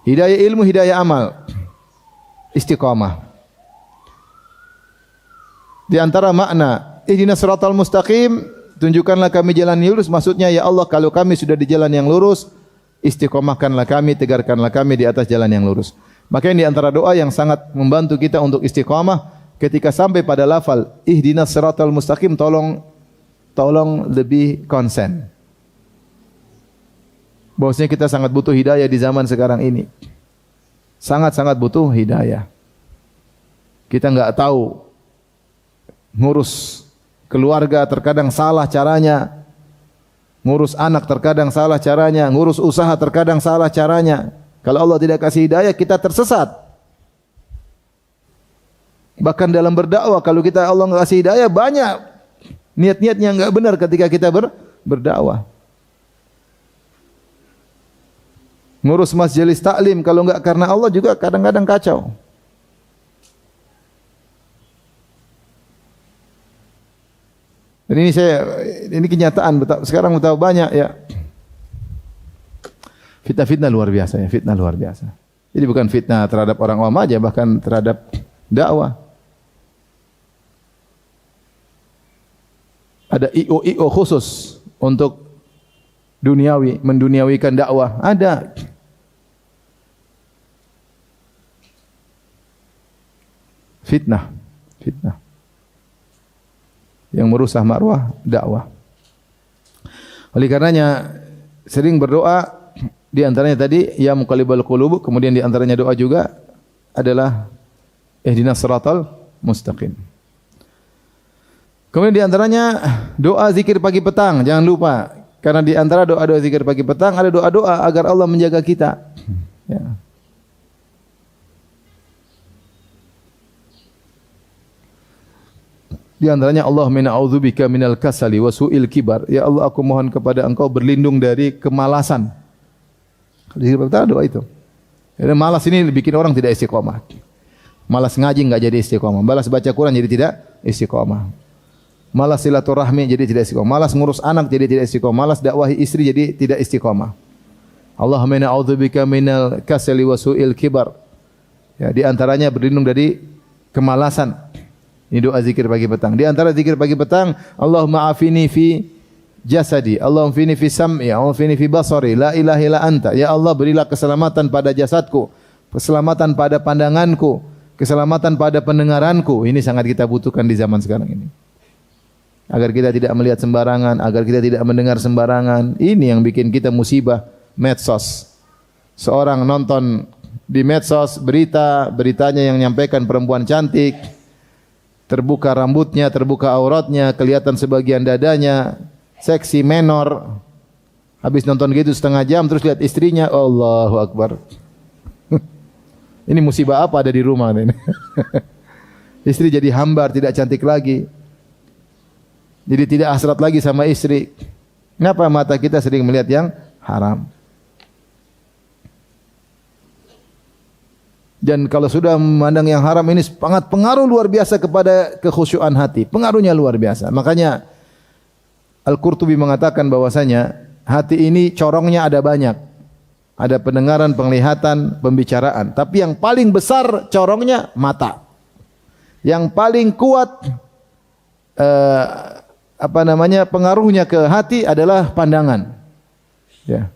Hidayah ilmu, hidayah amal. Istiqamah. Di antara makna ihdinas siratal mustaqim, tunjukkanlah kami jalan yang lurus, maksudnya ya Allah, kalau kami sudah di jalan yang lurus, istiqomahkanlah kami, tegarkanlah kami di atas jalan yang lurus. Makanya di antara doa yang sangat membantu kita untuk istiqamah, ketika sampai pada lafal ihdinas siratal mustaqim, tolong lebih konsen. Bahwasanya kita sangat butuh hidayah di zaman sekarang ini. Sangat-sangat butuh hidayah. Kita enggak tahu ngurus keluarga terkadang salah caranya. Ngurus anak terkadang salah caranya, ngurus usaha terkadang salah caranya. Kalau Allah tidak kasih hidayah, kita tersesat. Bahkan dalam berdakwah, kalau kita Allah enggak kasih hidayah, banyak niat-niatnya enggak benar ketika kita berdakwah. Ngurus majelis taklim kalau enggak karena Allah juga kadang-kadang kacau. Dan ini kenyataan, sekarang betapa banyak ya. Fitnah-fitnah luar biasa ya, fitnah luar biasa. Jadi bukan fitnah terhadap orang awam aja, bahkan terhadap dakwah. Ada IO khusus untuk duniawi, menduniawikan dakwah. Ada. Fitnah. Yang merusak marwah dakwah. Oleh karenanya sering berdoa, di antaranya tadi ya muqallibal qulub, kemudian di antaranya doa juga adalah ihdinas siratal mustaqim. Kemudian di antaranya doa zikir pagi petang, jangan lupa. Karena di antara doa-doa zikir pagi petang ada doa-doa agar Allah menjaga kita. Ya. Di antaranya Allahumma inna a'udzubika minal kasali wa su'il kibar. Ya Allah, aku mohon kepada Engkau berlindung dari kemalasan. Kalau zikir pagi petang doa itu. Karena malas ini bikin orang tidak istiqomah. Malas ngaji enggak jadi istiqomah. Malas baca Quran jadi tidak istiqomah. Malas silaturahmi jadi tidak istiqomah. Malas ngurus anak jadi tidak istiqomah. Malas dakwahi istri jadi tidak istiqomah. Allahumma inna a'udzubika minal kasali wa su'il kibar. Ya, di antaranya berlindung dari kemalasan. Ini doa zikir pagi petang. Di antara zikir pagi petang, Allahumma afini fi jasadi, Allahumma afini fi sam'i, Allahumma afini fi basari, la ilaha illa anta. Ya Allah, berilah keselamatan pada jasadku, keselamatan pada pandanganku, keselamatan pada pendengaranku. Ini sangat kita butuhkan di zaman sekarang ini. Agar kita tidak melihat sembarangan, agar kita tidak mendengar sembarangan. Ini yang bikin kita musibah medsos. Seorang nonton di medsos beritanya yang menyampaikan perempuan cantik, terbuka rambutnya, terbuka auratnya, kelihatan sebagian dadanya, seksi menor. Habis nonton gitu setengah jam terus lihat istrinya, Allahu Akbar. Ini musibah apa ada di rumah ini? Istri jadi hambar, tidak cantik lagi. Jadi tidak hasrat lagi sama istri. Kenapa mata kita sering melihat yang haram? Dan kalau sudah memandang yang haram ini sangat pengaruh luar biasa kepada kekhusyuan hati. Pengaruhnya luar biasa. Makanya Al-Qurtubi mengatakan bahwasanya hati ini corongnya ada banyak. Ada pendengaran, penglihatan, pembicaraan. Tapi yang paling besar corongnya mata. Yang paling kuat pengaruhnya ke hati adalah pandangan. Ya.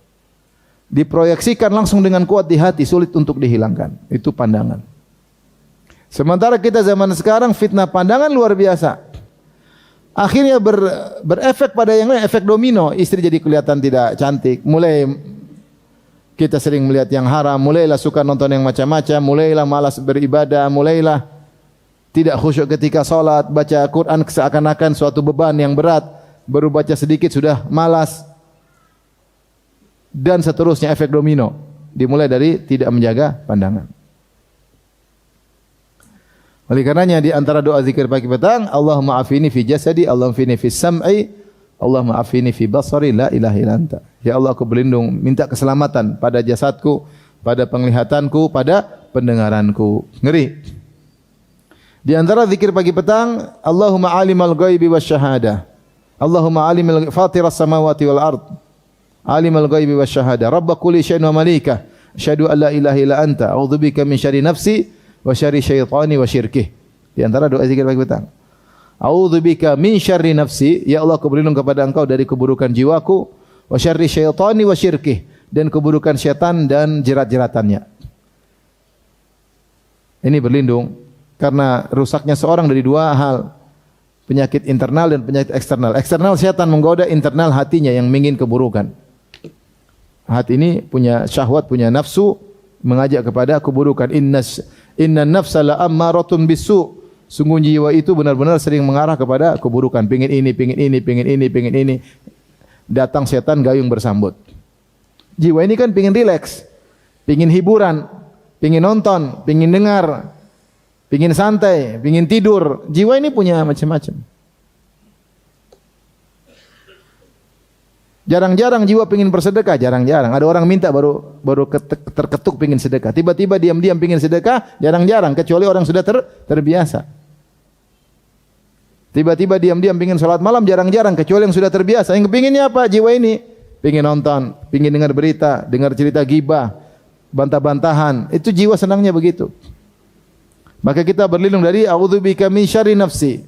diproyeksikan langsung dengan kuat di hati, sulit untuk dihilangkan. Itu pandangan. Sementara kita zaman sekarang fitnah pandangan luar biasa. Akhirnya berefek pada yang lain, efek domino. Istri jadi kelihatan tidak cantik. Mulai kita sering melihat yang haram, mulailah suka nonton yang macam-macam, mulailah malas beribadah, mulailah tidak khusyuk ketika salat, baca Quran seakan-akan suatu beban yang berat, baru baca sedikit sudah malas. Dan seterusnya efek domino. Dimulai dari tidak menjaga pandangan. Oleh karenanya di antara doa zikir pagi petang, Allahumma afini fi jasadi, Allahumma afini fi sam'i, Allahumma afini fi basari, la ilaha illa anta. Ya Allah, aku berlindung, minta keselamatan pada jasadku, pada penglihatanku, pada pendengaranku. Ngeri. Di antara zikir pagi petang, Allahumma alimal ghaibi wasyahada. Allahumma alimul fatiras samawati wal ard. Alimul ghaibi wasyahada. Rabb kulli syai'in wa malikah. Asyhadu an la ilaha illa anta, a'udzubika min syarri nafsi wa syarri syaitani wa syirkih. Di antara doa zikir pagi petang. A'udzubika min syarri nafsi, ya Allah, aku berlindung kepada Engkau dari keburukan jiwaku, wa syarri syaitani wa syirkih, dan keburukan syaitan dan jerat-jeratannya. Ini berlindung karena rusaknya seorang dari dua hal, penyakit internal dan penyakit eksternal. Eksternal syaitan menggoda, internal hatinya yang ingin keburukan. Hati ini punya syahwat, punya nafsu, mengajak kepada keburukan. Inna nafsa la ammaratun bisu. Sungguh jiwa itu benar-benar sering mengarah kepada keburukan. Pingin ini, pingin ini, pingin ini, pingin ini. Datang setan gayung bersambut. Jiwa ini kan pingin rileks, pingin hiburan, pingin nonton, pingin dengar, pingin santai, pingin tidur. Jiwa ini punya macam-macam. Jarang-jarang jiwa pingin bersedekah, jarang-jarang. Ada orang minta baru terketuk pingin sedekah. Tiba-tiba diam-diam pingin sedekah, jarang-jarang. Kecuali orang sudah terbiasa. Tiba-tiba diam-diam pingin salat malam, jarang-jarang. Kecuali yang sudah terbiasa. Yang kepinginnya apa? Jiwa ini pingin nonton, pingin dengar berita, dengar cerita gibah, bantah-bantahan. Itu jiwa senangnya begitu. Maka kita berlindung dari a'udzubika min syarri nafsi.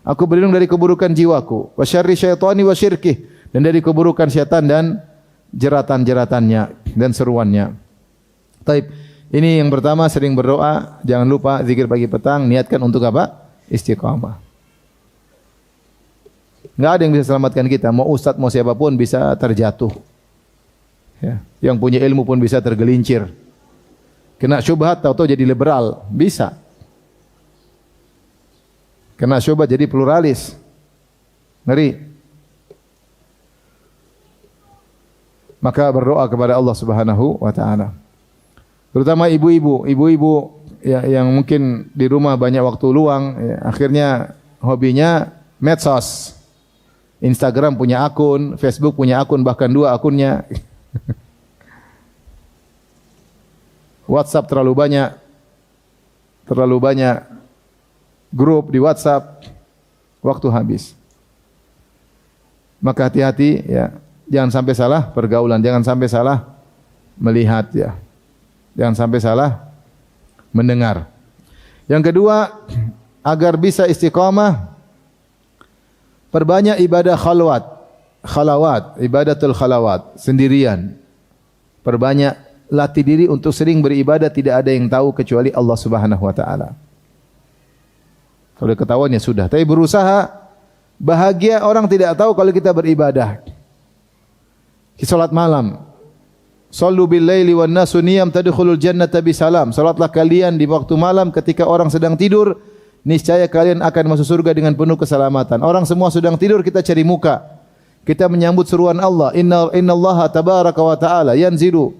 Aku berlindung dari keburukan jiwaku. Wa syarri syaitani wa syirkih. Dan dari keburukan syaitan dan jeratan-jeratannya dan seruannya. Taib. Ini yang pertama, sering berdoa. Jangan lupa zikir pagi petang. Niatkan untuk apa? Istiqamah. Enggak ada yang bisa selamatkan kita. Mau ustaz, mau siapapun bisa terjatuh. Ya. Yang punya ilmu pun bisa tergelincir. Kena syubhat, tahu-tahu jadi liberal. Bisa. Kena syubhat jadi pluralis. Ngeri. Maka berdoa kepada Allah Subhanahu wa taala. Terutama ibu-ibu yang mungkin di rumah banyak waktu luang, ya, akhirnya hobinya medsos. Instagram punya akun, Facebook punya akun, bahkan 2 akunnya. WhatsApp terlalu banyak grup di WhatsApp, waktu habis. Maka hati-hati ya. Jangan sampai salah pergaulan, jangan sampai salah melihat ya. Jangan sampai salah mendengar. Yang kedua, agar bisa istiqamah, perbanyak ibadah khalawat, ibadatul khalawat, sendirian. Perbanyak, latih diri untuk sering beribadah, tidak ada yang tahu kecuali Allah Subhanahu wa taala. Kalau ketahuan ya sudah, tapi berusaha. Bahagia orang tidak tahu kalau kita beribadah. Salat malam. Shallu bil laili wan nasu niyam tadkhulul jannata bisalam. Salatlah kalian di waktu malam ketika orang sedang tidur, niscaya kalian akan masuk surga dengan penuh keselamatan. Orang semua sedang tidur, kita cari muka. Kita menyambut seruan Allah. Innallaha tabaraka wa ta'ala yanzilu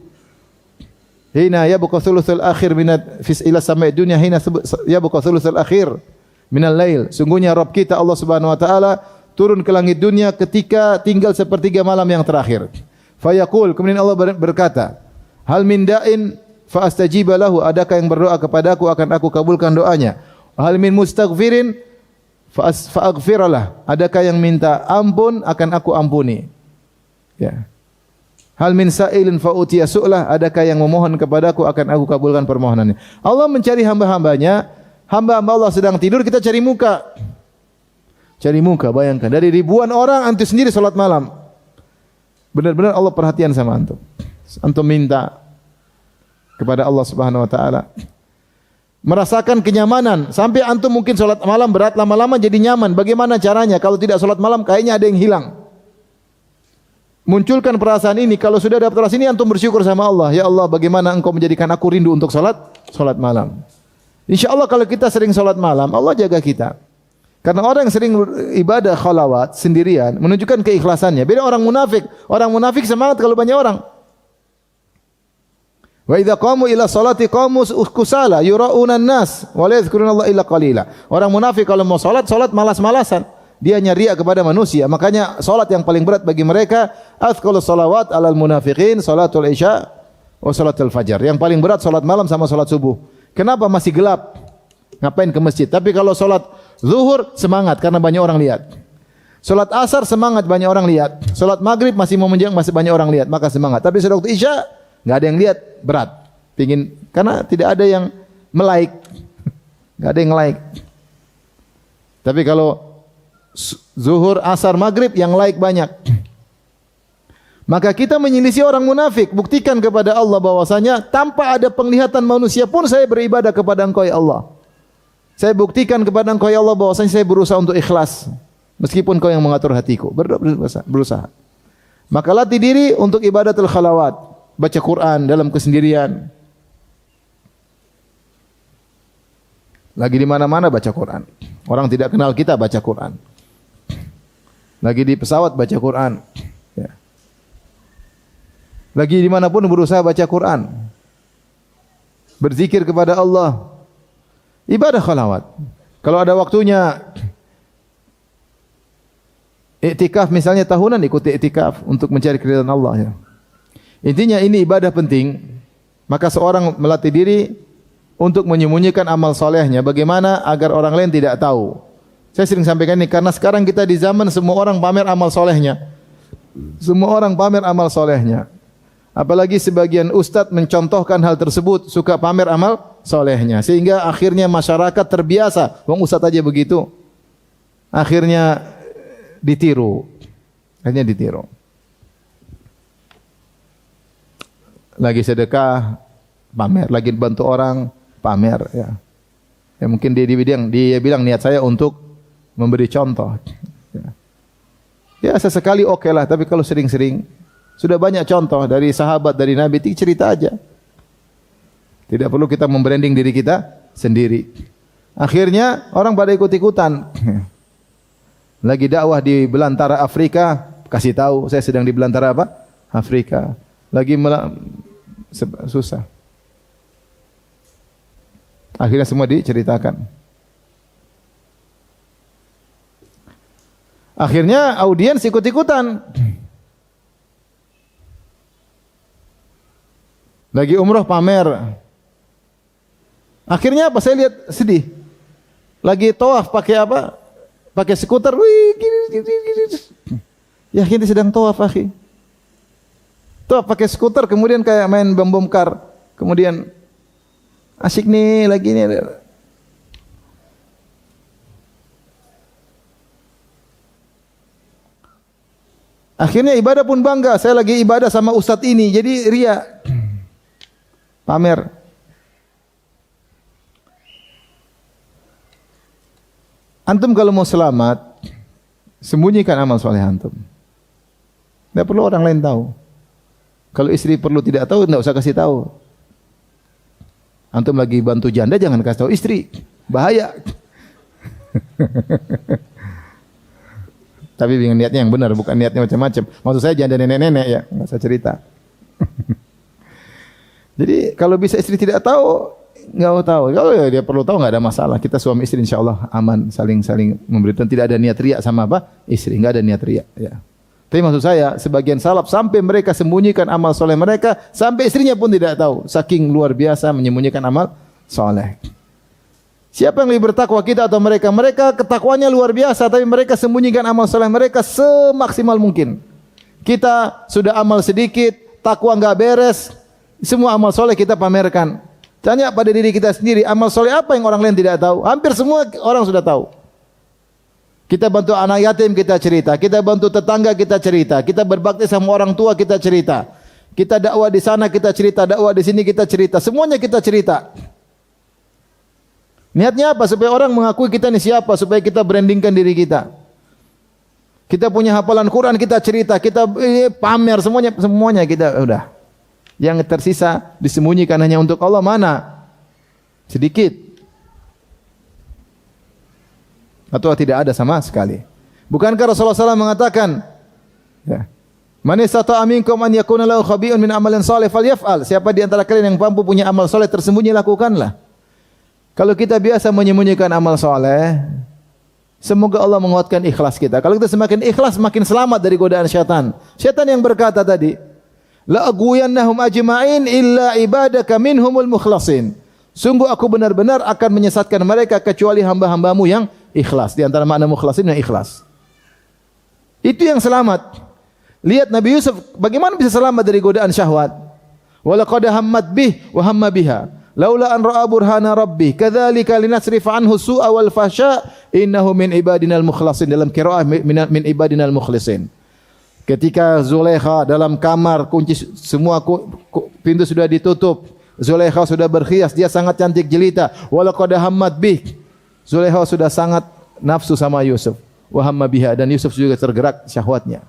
hina yabqa thuluthul akhir minat fis ila samai dunya hina yabqa thuluthul akhir minal lail. Sungguhnya Rabb kita Allah Subhanahu wa taala turun ke langit dunia ketika tinggal sepertiga malam yang terakhir. Fayaqul, kemudian Allah berkata, hal min da'in fa astajiba lahu, adakah yang berdoa kepadaku akan aku kabulkan doanya. Hal min mustaghfirin fa aghfiralah, adakah yang minta ampun akan aku ampuni. Ya. Hal min sa'ilin fa utiya su'lah, adakah yang memohon kepadaku akan aku kabulkan permohonannya. Allah mencari hamba-hambanya, hamba-hamba Allah sedang tidur, kita cari muka. Cari muka, bayangkan. Dari ribuan orang, antum sendiri salat malam. Benar-benar Allah perhatian sama antum. Antum minta kepada Allah Subhanahu wa taala. Merasakan kenyamanan sampai antum mungkin salat malam berat, lama-lama jadi nyaman. Bagaimana caranya? Kalau tidak salat malam kayaknya ada yang hilang. Munculkan perasaan ini. Kalau sudah dapat perasaan ini, antum bersyukur sama Allah. Ya Allah, bagaimana Engkau menjadikan aku rindu untuk salat malam. Insya Allah kalau kita sering salat malam, Allah jaga kita. Karena orang yang sering ibadah khalawat sendirian menunjukkan keikhlasannya. Beda orang munafik. Orang munafik semangat kalau banyak orang. Wa idza qamu ila salati qamu kusala yura'una an-nas wa la yadhkurunallaha illa qalila. Orang munafik kalau mau salat malas-malasan. Dia nyari kepada manusia. Makanya salat yang paling berat bagi mereka athqalus salawat 'alal munafiqin salatul isya wa salatul fajar. Yang paling berat salat malam sama salat subuh. Kenapa? Masih gelap. Ngapain ke masjid? Tapi kalau salat zuhur semangat karena banyak orang lihat. Salat asar semangat banyak orang lihat. Salat maghrib masih mau menjelang masih banyak orang lihat, maka semangat. Tapi salat isya enggak ada yang lihat, berat. Pingin karena tidak ada yang like. Enggak ada yang like. Tapi kalau zuhur, asar, maghrib yang like banyak. Maka kita menyelisih orang munafik. Buktikan kepada Allah bahwasanya tanpa ada penglihatan manusia pun saya beribadah kepada Engkau ya Allah. Saya buktikan kepada Engkau ya Allah bahwasanya saya berusaha untuk ikhlas. Meskipun Kau yang mengatur hatiku. Berusaha. Maka latih diri untuk ibadatul khalawat. Baca Quran dalam kesendirian. Lagi di mana-mana baca Quran. Orang tidak kenal kita baca Quran. Lagi di pesawat baca Quran. Ya. Lagi dimanapun berusaha baca Quran. Berzikir kepada Allah. Ibadah khalawat. Kalau ada waktunya iktikaf misalnya tahunan, ikuti iktikaf untuk mencari keridhaan Allah ya. Intinya ini ibadah penting. Maka seorang melatih diri untuk menyembunyikan amal solehnya. Bagaimana agar orang lain tidak tahu. Saya sering sampaikan ini karena sekarang kita di zaman semua orang pamer amal solehnya. Semua orang pamer amal solehnya. Apalagi sebagian ustadz mencontohkan hal tersebut, suka pamer amal solehnya. Sehingga akhirnya masyarakat terbiasa. Wong ustadz aja begitu. Akhirnya ditiru. Lagi sedekah, pamer. Lagi bantu orang, pamer. Ya mungkin dia bilang niat saya untuk memberi contoh. Ya sesekali oke lah. Tapi kalau sering-sering, sudah banyak contoh dari sahabat, dari Nabi, cerita aja. Tidak perlu kita membranding diri kita sendiri. Akhirnya orang pada ikut-ikutan. Lagi dakwah di belantara Afrika, kasih tahu saya sedang di belantara apa? Afrika. Lagi susah. Akhirnya semua diceritakan. Akhirnya audiens ikut-ikutan. Lagi umroh pamer. Akhirnya apa? Saya lihat sedih. Lagi tawaf pakai apa? Pakai skuter. Wih, gini. Ya kita sedang tawaf, akhi. Tawaf pakai skuter, kemudian kayak main bom kar. Kemudian asik nih lagi nih. Akhirnya ibadah pun bangga. Saya lagi ibadah sama ustadz ini. Jadi ria. Pamer. Antum kalau mau selamat, sembunyikan amal soleh antum. Tidak perlu orang lain tahu. Kalau istri perlu tidak tahu, tidak usah kasih tahu. Antum lagi bantu janda, jangan kasih tahu istri. Bahaya. Tapi dengan niatnya yang benar, bukan niatnya macam-macam. Maksud saya janda nenek-nenek ya, nggak usah cerita. Jadi kalau bisa istri tidak tahu, nggak tahu. Kalau dia perlu tahu nggak ada masalah. Kita suami istri insya Allah aman, saling memberi dan tidak ada niat riak sama apa istri, nggak ada niat riak. Ya. Tapi maksud saya sebagian salaf sampai mereka sembunyikan amal soleh mereka, sampai istrinya pun tidak tahu. Saking luar biasa menyembunyikan amal soleh. Siapa yang lebih bertakwa, kita atau mereka? Mereka ketakwanya luar biasa, tapi mereka sembunyikan amal soleh mereka semaksimal mungkin. Kita sudah amal sedikit, takwa nggak beres, semua amal soleh kita pamerkan. Tanya pada diri kita sendiri, amal soleh apa yang orang lain tidak tahu? Hampir semua orang sudah tahu. Kita bantu anak yatim, kita cerita. Kita bantu tetangga, kita cerita. Kita berbakti sama orang tua, kita cerita. Kita dakwah di sana, kita cerita, dakwah di sini kita cerita, semuanya kita cerita. Niatnya apa? Supaya orang mengakui kita ini siapa, supaya kita brandingkan diri kita. Kita punya hafalan Quran, kita cerita, kita pamer semuanya kita udah. Yang tersisa disembunyikan hanya untuk Allah mana? Sedikit. Atau tidak ada sama sekali. Bukankah Rasulullah SAW mengatakan, ya, man istata'a minkum an yakuna lahu khabi'un min amalin salih falyaf'al. Siapa di antara kalian yang mampu punya amal saleh tersembunyi, lakukanlah. Kalau kita biasa menyembunyikan amal saleh, semoga Allah menguatkan ikhlas kita. Kalau kita semakin ikhlas, makin selamat dari godaan syaitan. Syaitan yang berkata tadi, la aghwiyannahum ajma'in illa ibadaka minhumul mukhlasin. Sungguh aku benar-benar akan menyesatkan mereka kecuali hamba-hambamu yang ikhlas. Di antara makna mukhlasin yang ikhlas. Itu yang selamat. Lihat Nabi Yusuf bagaimana bisa selamat dari godaan syahwat. Walaqad hammat bih wa hamma biha laula an ra'a burhana rabbih kadzalika linasrifa anhu su'a wal fahsya innahu min ibadinal mukhlasin. Dalam qiraah min ibadinal mukhlisin. Ketika Zulaikha dalam kamar, kunci semua pintu sudah ditutup, Zulaikha sudah berkhias, dia sangat cantik jelita. Walaqad hammat bih, Zulaikha sudah sangat nafsu sama Yusuf. Wa hamma biha, dan Yusuf juga tergerak syahwatnya.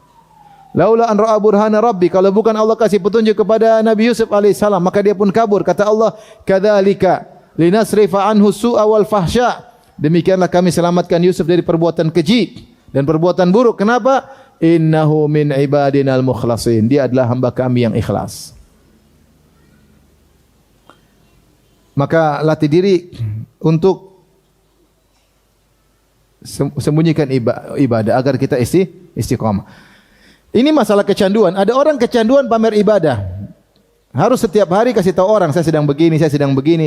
Laula an ra'a burhana rabbi, kalau bukan Allah kasih petunjuk kepada Nabi Yusuf alaihissalam, maka dia pun kabur. Kata Allah, kadzalika linasrifa anhu su'a wal fahsya. Demikianlah kami selamatkan Yusuf dari perbuatan keji dan perbuatan buruk. Kenapa? Innahu min ibadinal mukhlasin. Dia adalah hamba kami yang ikhlas. Maka latih diri untuk sembunyikan ibadah agar kita istiqamah. Ini masalah kecanduan. Ada orang kecanduan pamer ibadah. Harus setiap hari kasih tahu orang, saya sedang begini,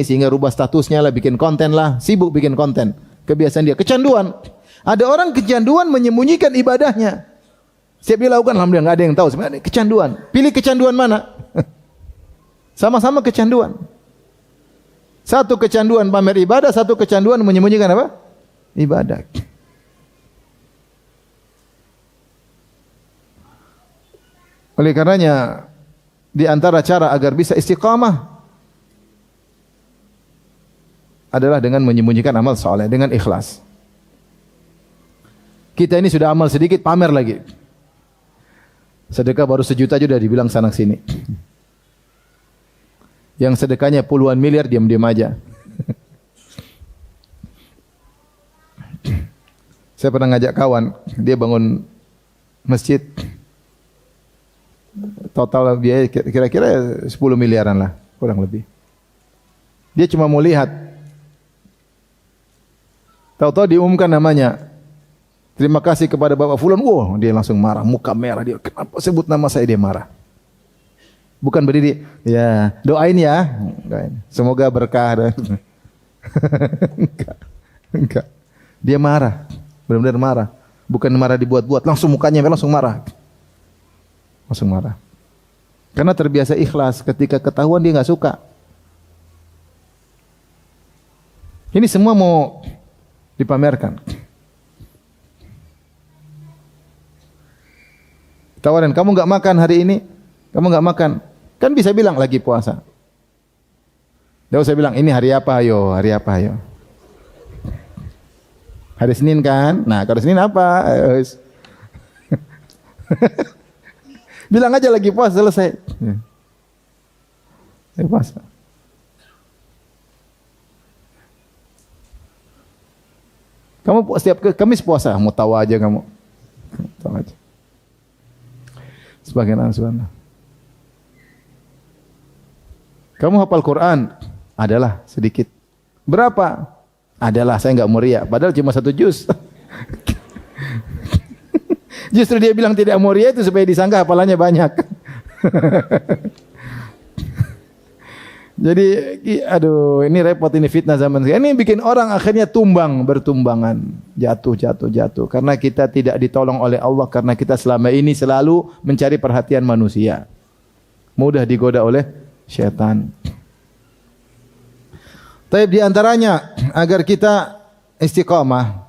sehingga rubah statusnya lah, bikin konten lah, sibuk bikin konten. Kebiasaan dia, kecanduan. Ada orang kecanduan menyembunyikan ibadahnya. Setiap dia lakukan, alhamdulillah nggak ada yang tahu sebenarnya. Kecanduan. Pilih kecanduan mana? Sama-sama kecanduan. Satu kecanduan pamer ibadah, satu kecanduan menyembunyikan apa? Ibadah. Oleh karenanya, di antara cara agar bisa istiqamah adalah dengan menyembunyikan amal saleh, dengan ikhlas. Kita ini sudah amal sedikit, pamer lagi. Sedekah baru 1 juta sudah dibilang sana sini. Yang sedekahnya puluhan miliar diam-diam aja. Saya pernah ngajak kawan, dia bangun masjid. Total biaya kira-kira 10 miliaran lah, kurang lebih. Dia cuma mau lihat. Tahu-tahu diumumkan namanya. Terima kasih kepada Bapak Fulan. Wow, dia langsung marah, muka merah dia. Kenapa sebut nama saya, dia marah. Bukan berdiri, ya doain ya. Doain. Semoga berkah. Enggak. Dia marah. Benar-benar marah. Bukan marah dibuat-buat, langsung mukanya langsung marah. Langsung marah. Karena terbiasa ikhlas, ketika ketahuan dia enggak suka. Ini semua mau dipamerkan. Tawaran, kamu enggak makan hari ini? Kamu enggak makan? Kan bisa bilang lagi puasa. Enggak usah bilang ini hari apa ayo, hari apa ayo. Hari Senin kan? Nah, kalau Senin apa? Bilang aja lagi puasa, selesai. Puasa. Kamu setiap Kamis puasa, mau tahu aja kamu. Tahu aja. Sebagian anak subhanallah. Kamu hafal Quran? Adalah sedikit. Berapa? Adalah, saya enggak mau riya, padahal cuma 1 juz. Justru dia bilang tidak mau riya itu supaya disangka hafalannya banyak. Jadi, aduh, ini repot, ini fitnah zaman sekarang. Ini bikin orang akhirnya bertumbangan, jatuh. Karena kita tidak ditolong oleh Allah, karena kita selama ini selalu mencari perhatian manusia. Mudah digoda oleh syaitan. Tapi di antaranya agar kita istiqamah,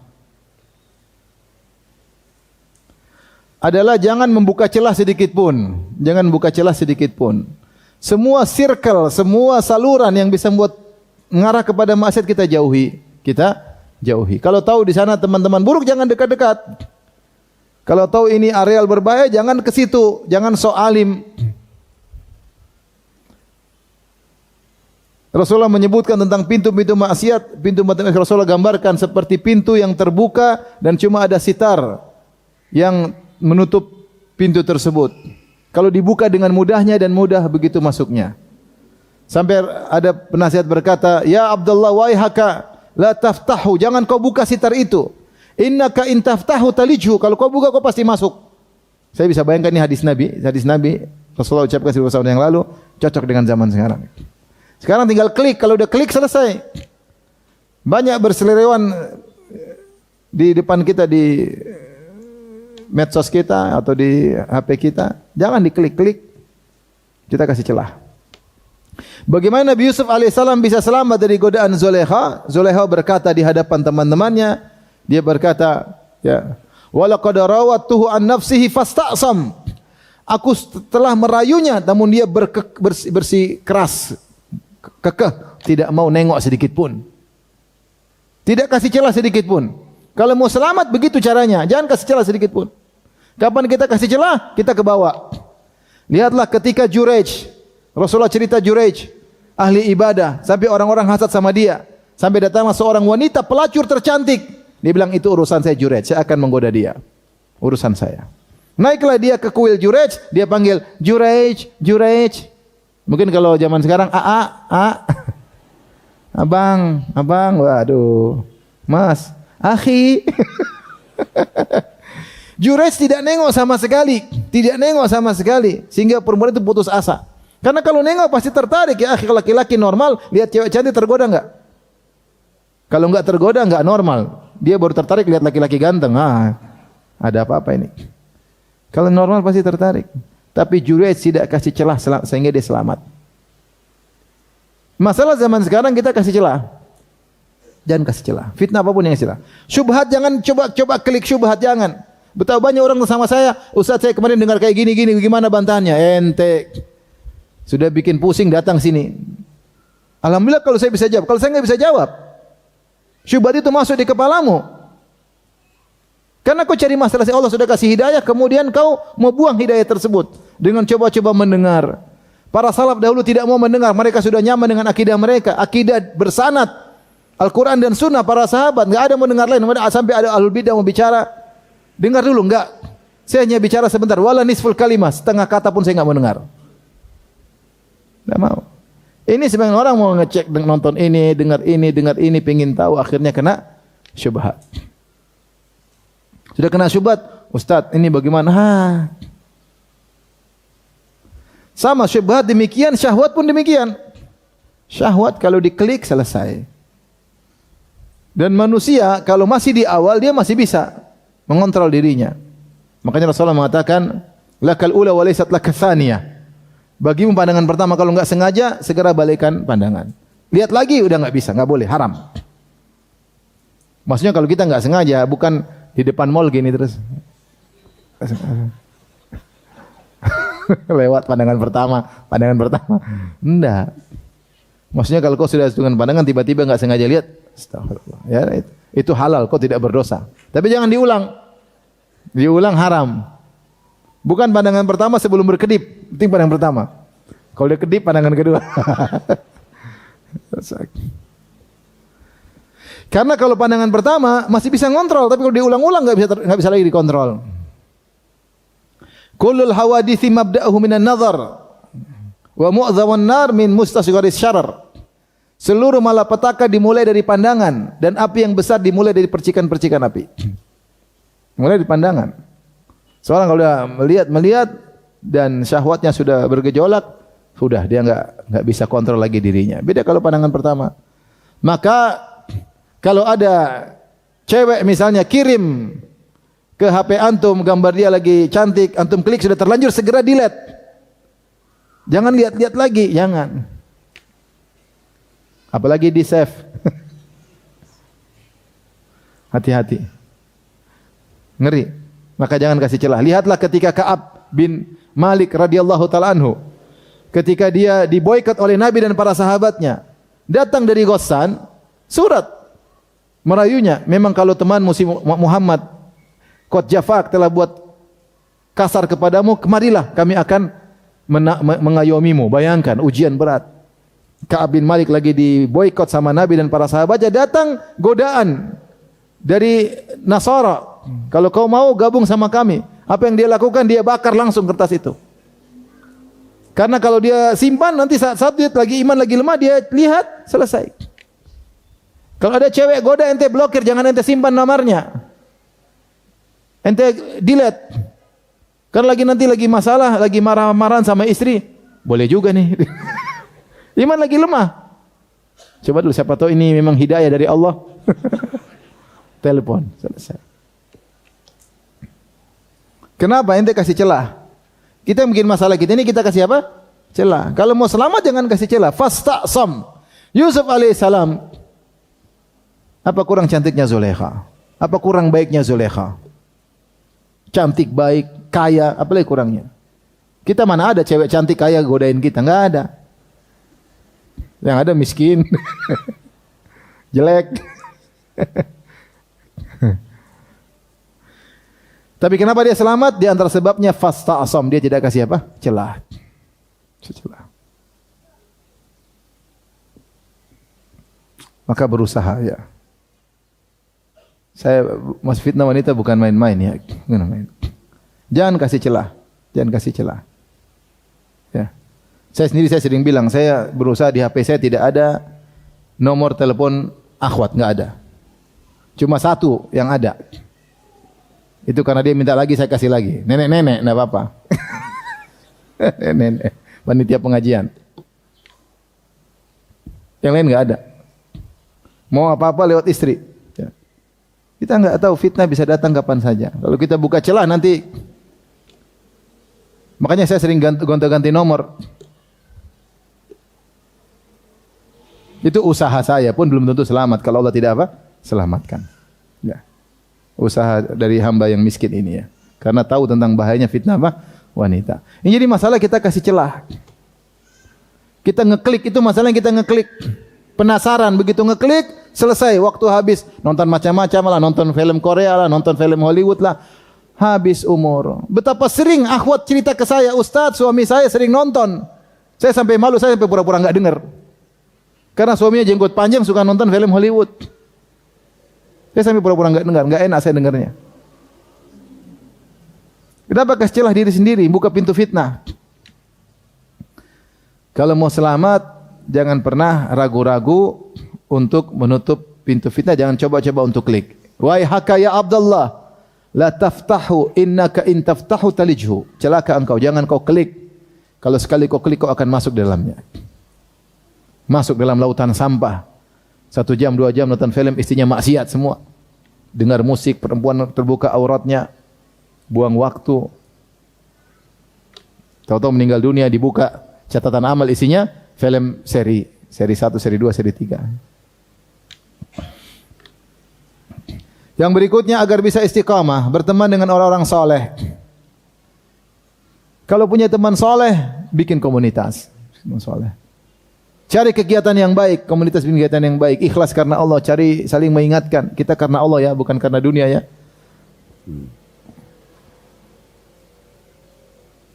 adalah jangan membuka celah sedikit pun. Jangan buka celah sedikit pun. Semua circle, semua saluran yang bisa membuat mengarah kepada maksiat kita jauhi. Kita jauhi. Kalau tahu di sana teman-teman buruk, jangan dekat-dekat. Kalau tahu ini areal berbahaya, jangan ke situ. Jangan sok alim. Rasulullah menyebutkan tentang pintu-pintu maksiat. Pintu-pintu maksiat Rasulullah gambarkan seperti pintu yang terbuka dan cuma ada sitar yang menutup pintu tersebut. Kalau dibuka dengan mudahnya dan mudah begitu masuknya. Sampai ada penasihat berkata, "Ya Abdullah waihaka la taftahu." Jangan kau buka sitar itu. Innaka in taftahu talijhu. Kalau kau buka kau pasti masuk. Saya bisa bayangkan ini hadis Nabi. Hadis Nabi Rasulullah ucapkan 1000 tahun yang lalu cocok dengan zaman sekarang. Sekarang tinggal klik, kalau udah klik selesai. Banyak berseliweran di depan kita di medsos kita atau di HP kita. Jangan diklik-klik. Kita kasih celah. Bagaimana Nabi Yusuf alaihissalam bisa selamat dari godaan Zulekha? Zulekha berkata di hadapan teman-temannya, dia berkata, ya, walaqad rawatuhu an nafsihi fasta'sam. Aku telah merayunya, namun dia bersikeras, kekeh, tidak mau nengok sedikit pun. Tidak kasih celah sedikit pun. Kalau mau selamat begitu caranya, jangan kasih celah sedikit pun. Kapan kita kasih celah, kita ke bawah. Lihatlah ketika Jurej, Rasulullah cerita Jurej, ahli ibadah, sampai orang-orang hasad sama dia. Sampai datanglah seorang wanita pelacur tercantik. Dia bilang, itu urusan saya Jurej, saya akan menggoda dia. Urusan saya. Naiklah dia ke kuil Jurej, dia panggil Jurej, Jurej. Mungkin kalau zaman sekarang abang, waduh, mas, akhi. Jurej tidak nengok sama sekali, sehingga perempuan itu putus asa. Karena kalau nengok pasti tertarik ya, akhi. Laki-laki normal lihat cewek cantik tergoda enggak? Kalau enggak tergoda enggak normal. Dia baru tertarik lihat laki-laki ganteng. Ada apa-apa ini? Kalau normal pasti tertarik. Tapi Jurej tidak kasih celah sehingga dia selamat. Masalah zaman sekarang kita kasih celah. Jangan kasih celah. Fitnah apapun yang celah. Syubhat jangan coba klik syubhat, jangan. Betapa banyak orang sama saya, Ustaz saya kemarin dengar kayak gini, gimana bantahannya? Ente sudah bikin pusing datang sini. Alhamdulillah kalau saya bisa jawab. Kalau saya nggak bisa jawab, syubhat itu masuk di kepalamu. Karena kau cari masalah, Allah sudah kasih hidayah, kemudian kau mau buang hidayah tersebut dengan coba-coba mendengar. Para salaf dahulu tidak mau mendengar, mereka sudah nyaman dengan akidah mereka, akidah bersanad Al-Quran dan Sunnah para sahabat, enggak ada mendengar lain. Sampai ada ahlul bidah mau bicara, dengar dulu, enggak. Saya hanya bicara sebentar, wala nisful kalimah, setengah kata pun saya enggak mau dengar. Enggak mau. Ini sebagian orang mau ngecek, nonton ini, dengar ini, pengen tahu, akhirnya kena syubhat. Sudah kena syubhat, Ustaz, ini bagaimana? Sama syubhat demikian, syahwat pun demikian. Syahwat kalau diklik selesai. Dan manusia kalau masih di awal dia masih bisa mengontrol dirinya. Makanya Rasulullah mengatakan, lakal ula wa laysat laka tsaniyah. Bagimu pandangan pertama, kalau enggak sengaja segera balikkan pandangan. Lihat lagi udah enggak bisa, enggak boleh, haram. Maksudnya kalau kita enggak sengaja, bukan di depan mall gini terus. Lewat pandangan pertama. Enggak. Maksudnya kalau kau sudah dengan pandangan tiba-tiba enggak sengaja lihat, astagfirullah. Ya, itu halal, kau tidak berdosa. Tapi jangan diulang. Diulang haram. Bukan pandangan pertama sebelum berkedip, penting pandangan pertama. Kalau dia kedip pandangan kedua. Karena kalau pandangan pertama masih bisa ngontrol, tapi kalau diulang-ulang enggak bisa lagi dikontrol. Kullul hawadithi mabda'uhu minan nazar wa mu'dhamun nar min mustasgharis syarar. Seluruh malapetaka dimulai dari pandangan dan api yang besar dimulai dari percikan-percikan api. Mulai dari pandangan. Seorang kalau sudah melihat dan syahwatnya sudah bergejolak, sudah dia enggak bisa kontrol lagi dirinya. Beda kalau pandangan pertama. Maka kalau ada cewek misalnya kirim ke HP antum gambar dia lagi cantik, antum klik sudah terlanjur, segera delete. Jangan lihat-lihat lagi, jangan. Apalagi di save. Hati-hati. Ngeri. Maka jangan kasih celah. Lihatlah ketika Ka'ab bin Malik radhiyallahu taala anhu, ketika dia diboikot oleh Nabi dan para sahabatnya, datang dari Ghassan surat merayunya, memang kalau teman Muhammad qad jafak telah buat kasar kepadamu, kemarilah kami akan mengayomimu. Bayangkan ujian berat. Ka'ab bin Malik lagi diboikot sama Nabi dan para sahabatnya, datang godaan dari Nasara. Kalau kau mau gabung sama kami, apa yang dia lakukan? Dia bakar langsung kertas itu. Karena kalau dia simpan, nanti saat dia lagi iman lagi lemah, dia lihat, selesai. Kalau ada cewek goda, ente blokir, jangan ente simpan nomornya. Ente delete. Karena nanti lagi masalah, lagi marah-marahan sama istri, boleh juga nih. Iman lagi lemah. Coba dulu, siapa tahu ini memang hidayah dari Allah. Telepon, selesai. Kenapa ente kasih celah? Kita mungkin masalah kita ini kita kasih apa? Celah. Kalau mau selamat jangan kasih celah. Fasta'sam. Yusuf alaihissalam. Apa kurang cantiknya Zulekha? Apa kurang baiknya Zulekha? Cantik, baik, kaya, apa lagi kurangnya? Kita mana ada cewek cantik kaya godain kita? Enggak ada. Yang ada miskin. Jelek. Tapi kenapa dia selamat? Di antara sebabnya fasta'sam, dia tidak kasih apa? Celah. Celah. Maka berusaha ya. Saya mas fitnah wanita bukan main-main ya. Jangan kasih celah. Jangan kasih celah. Ya. Saya sering bilang, saya berusaha di HP saya tidak ada nomor telepon akhwat, enggak ada. Cuma satu yang ada. Itu karena dia minta lagi, saya kasih lagi. Nenek-nenek, enggak apa-apa. Nenek, panitia pengajian. Yang lain enggak ada. Mau apa-apa lewat istri. Ya. Kita enggak tahu fitnah bisa datang kapan saja. Kalau kita buka celah nanti, makanya saya sering gonta-ganti nomor. Itu usaha saya pun belum tentu selamat kalau Allah tidak apa? Selamatkan. Ya. Usaha dari hamba yang miskin ini ya. Karena tahu tentang bahayanya fitnah apa? Wanita. Ini jadi masalah kita kasih celah. Kita ngeklik, itu masalah yang kita ngeklik. Penasaran, begitu ngeklik, selesai, waktu habis. Nonton macam-macam lah, nonton film Korea lah, nonton film Hollywood lah. Habis umur. Betapa sering akhwat cerita ke saya, Ustaz, suami saya sering nonton. Saya sampai malu, saya sampai pura-pura enggak dengar. Karena suaminya jenggot panjang, suka nonton film Hollywood. Saya sampai pura-pura enggak dengar, enggak enak saya dengarnya. Kenapa kasih celah diri sendiri, buka pintu fitnah. Kalau mau selamat, jangan pernah ragu-ragu untuk menutup pintu fitnah, jangan coba-coba untuk klik. Wahai haka ya Abdullah, la taftahu innaka in taftahu talijhu. Celaka engkau, jangan kau klik. Kalau sekali kau klik, kau akan masuk dalamnya. Masuk dalam lautan sampah. 1 jam, 2 jam nonton film, istrinya maksiat semua. Dengar musik, perempuan terbuka auratnya, buang waktu. Tahu-tahu meninggal dunia, dibuka catatan amal isinya film seri 1, seri 2, seri 3. Yang berikutnya agar bisa istiqamah, berteman dengan orang-orang soleh. Kalau punya teman soleh, bikin komunitas. Teman soleh. Cari kegiatan yang baik, komunitas kegiatan yang baik, ikhlas karena Allah, cari saling mengingatkan. Kita karena Allah ya, bukan karena dunia ya.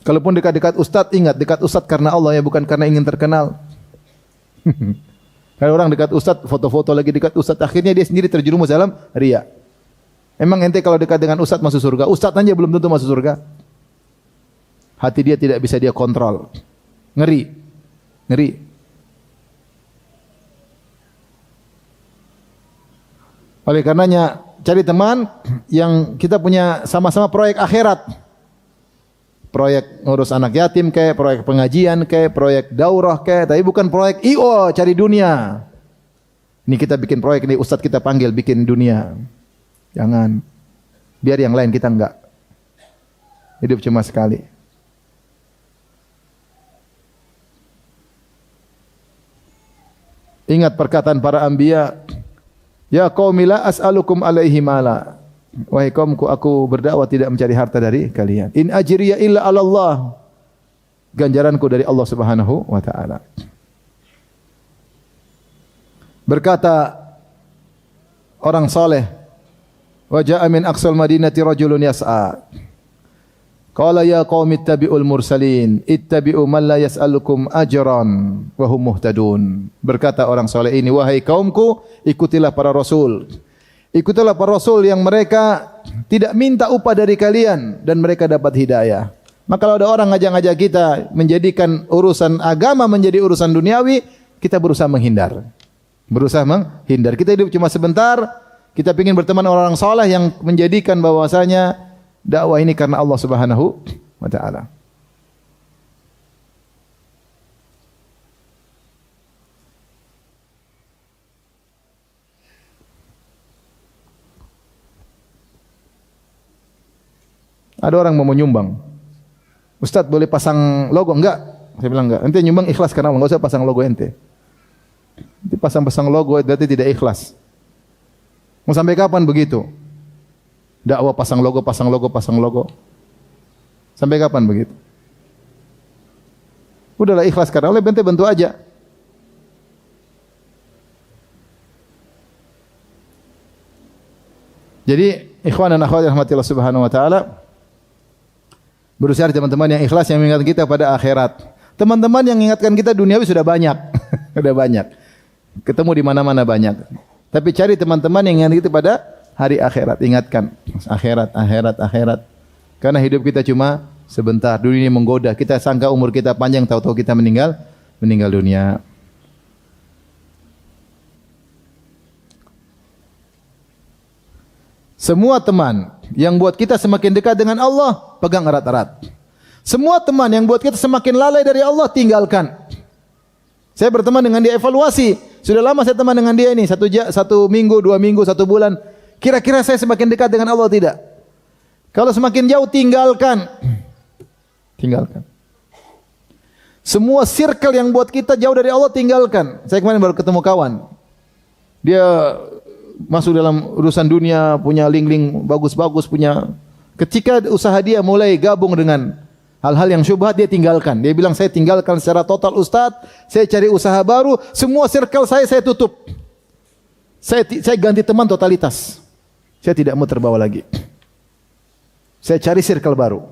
Kalaupun dekat-dekat ustadz, ingat dekat ustadz karena Allah ya, bukan karena ingin terkenal. Kalau orang dekat ustadz, foto-foto lagi dekat ustadz, akhirnya dia sendiri terjerumus dalam riya. Emang ente kalau dekat dengan ustadz masuk surga? Ustadz aja belum tentu masuk surga. Hati dia tidak bisa dia kontrol. Ngeri. Ngeri. Oleh karenanya cari teman yang kita punya sama-sama proyek akhirat. Proyek ngurus anak yatim kayak, proyek pengajian kayak, proyek daurah kayak, tapi bukan proyek IO cari dunia. Ini kita bikin proyek ini, ustadz kita panggil bikin dunia. Jangan. Biar yang lain, kita enggak. Hidup cuma sekali. Ingat perkataan para anbiya, ya qaumi la as'alukum alaihi mala. wahai kaumku, aku berdakwah tidak mencari harta dari kalian. In ajriya illa 'ala Allah. Ganjaranku dari Allah Subhanahu wa taala. Berkata orang saleh, wa jaa min aqsal madinati rajulun yas'a. Qala ya qaumi ittabi'ul mursalin, ittabi'u man la yas'alukum ajran wa hum muhtadun. Berkata orang saleh ini, wahai kaumku, ikutilah para rasul. Ikutilah para rasul yang mereka tidak minta upah dari kalian dan mereka dapat hidayah. Maka kalau ada orang ngajak-ngajak kita menjadikan urusan agama menjadi urusan duniawi, kita berusaha menghindar. Berusaha menghindar. Kita hidup cuma sebentar, kita ingin berteman orang-orang saleh yang menjadikan bahwasanya dakwah ini karena Allah Subhanahu wa taala. Ada orang mau menyumbang. Ustaz boleh pasang logo? Enggak. Saya bilang enggak. Ente nyumbang ikhlas karena Allah, enggak usah pasang logo ente. Ente pasang logo berarti tidak ikhlas. Mau sampai kapan begitu? Dakwah pasang logo, pasang logo, pasang logo. Sampai kapan begitu? Udahlah ikhlas karena Allah, ente bantu aja. Jadi ikhwan dan akhwat rahmatillah subhanahu wa taala, berusaha teman-teman yang ikhlas yang mengingatkan kita pada akhirat. Teman-teman yang mengingatkan kita duniawi sudah banyak. Sudah banyak. Ketemu di mana-mana banyak. Tapi cari teman-teman yang ingat kita pada hari akhirat. Ingatkan akhirat, akhirat, akhirat. Karena hidup kita cuma sebentar. Dunia ini menggoda. Kita sangka umur kita panjang, tahu-tahu kita meninggal dunia. Semua teman yang buat kita semakin dekat dengan Allah, pegang erat-erat. Semua teman yang buat kita semakin lalai dari Allah, tinggalkan. Saya berteman dengan dia, evaluasi. Sudah lama saya teman dengan dia ini, satu minggu, 2 minggu, 1 bulan. Kira-kira saya semakin dekat dengan Allah tidak? Kalau semakin jauh, tinggalkan. Tinggalkan. Semua circle yang buat kita jauh dari Allah, tinggalkan. Saya kemarin baru ketemu kawan. Dia masuk dalam urusan dunia, punya link-link bagus-bagus, punya. Ketika usaha dia mulai gabung dengan hal-hal yang syubhat, dia tinggalkan. Dia bilang, saya tinggalkan secara total Ustaz, saya cari usaha baru, semua circle saya tutup. Saya ganti teman totalitas. Saya tidak mau terbawa lagi. Saya cari circle baru.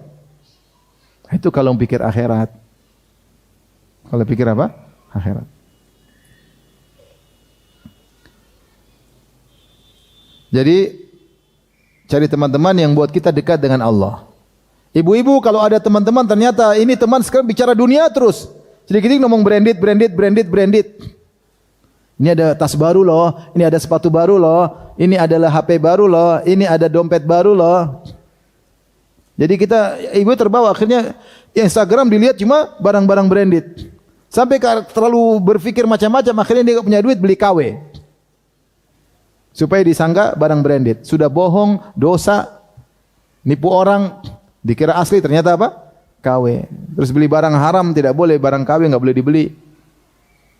Itu kalau pikir akhirat. Kalau pikir apa? Akhirat. Jadi cari teman-teman yang buat kita dekat dengan Allah. Ibu-ibu kalau ada teman-teman ternyata ini teman sekarang bicara dunia terus. Sedikit-sedikit ngomong branded. Ini ada tas baru loh, ini ada sepatu baru loh, ini adalah HP baru loh, ini ada dompet baru loh. Jadi kita ibu terbawa akhirnya Instagram dilihat cuma barang-barang branded. Sampai terlalu berpikir macam-macam akhirnya dia punya duit beli KW. Supaya disangka barang branded. Sudah bohong, dosa, nipu orang, dikira asli ternyata apa? KW. Terus beli barang haram tidak boleh, barang KW enggak boleh dibeli.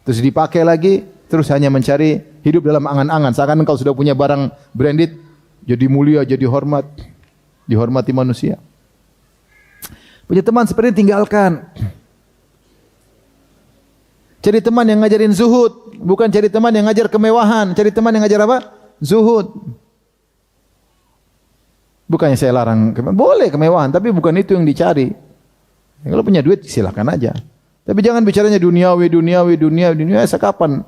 Terus dipakai lagi, terus hanya mencari hidup dalam angan-angan. Seakan kalau sudah punya barang branded jadi mulia, jadi hormat, dihormati manusia. Punya teman seperti ini tinggalkan. Cari teman yang ngajarin zuhud, bukan cari teman yang ngajar kemewahan. Cari teman yang ngajar apa? Zuhud. Bukannya saya larang, boleh kemewahan, tapi bukan itu yang dicari. Kalau punya duit silakan aja. Tapi jangan bicaranya duniawi, sekapan?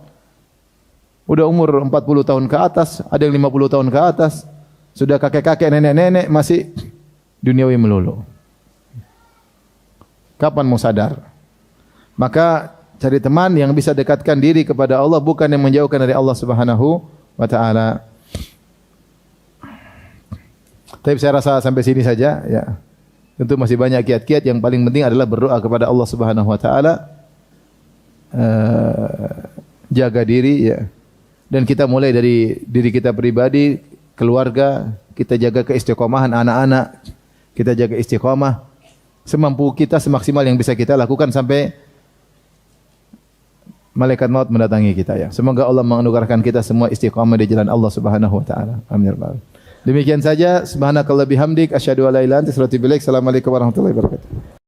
Udah umur 40 tahun ke atas, ada yang 50 tahun ke atas, sudah kakek-kakek, nenek-nenek masih duniawi melulu. Kapan mau sadar? Maka cari teman yang bisa dekatkan diri kepada Allah, bukan yang menjauhkan dari Allah Subhanahu wa ta'ala. Tapi saya rasa sampai sini saja ya. Tentu masih banyak kiat-kiat, yang paling penting adalah berdoa kepada Allah Subhanahu wa ta'ala. Jaga diri ya. Dan kita mulai dari diri kita pribadi, keluarga, kita jaga keistiqomahan anak-anak. Kita jaga istiqomah semampu kita, semaksimal yang bisa kita lakukan sampai malaikat maut mendatangi kita ya. Semoga Allah menganugerahkan kita semua istiqamah di jalan Allah Subhanahu wa taala. Amin ya rabbal alamin. Demikian saja, subhanakallah bihamdik asyhadu an la ilaha illa anta astaghfiruka wa atubu ilaik. Assalamualaikum warahmatullahi wabarakatuh.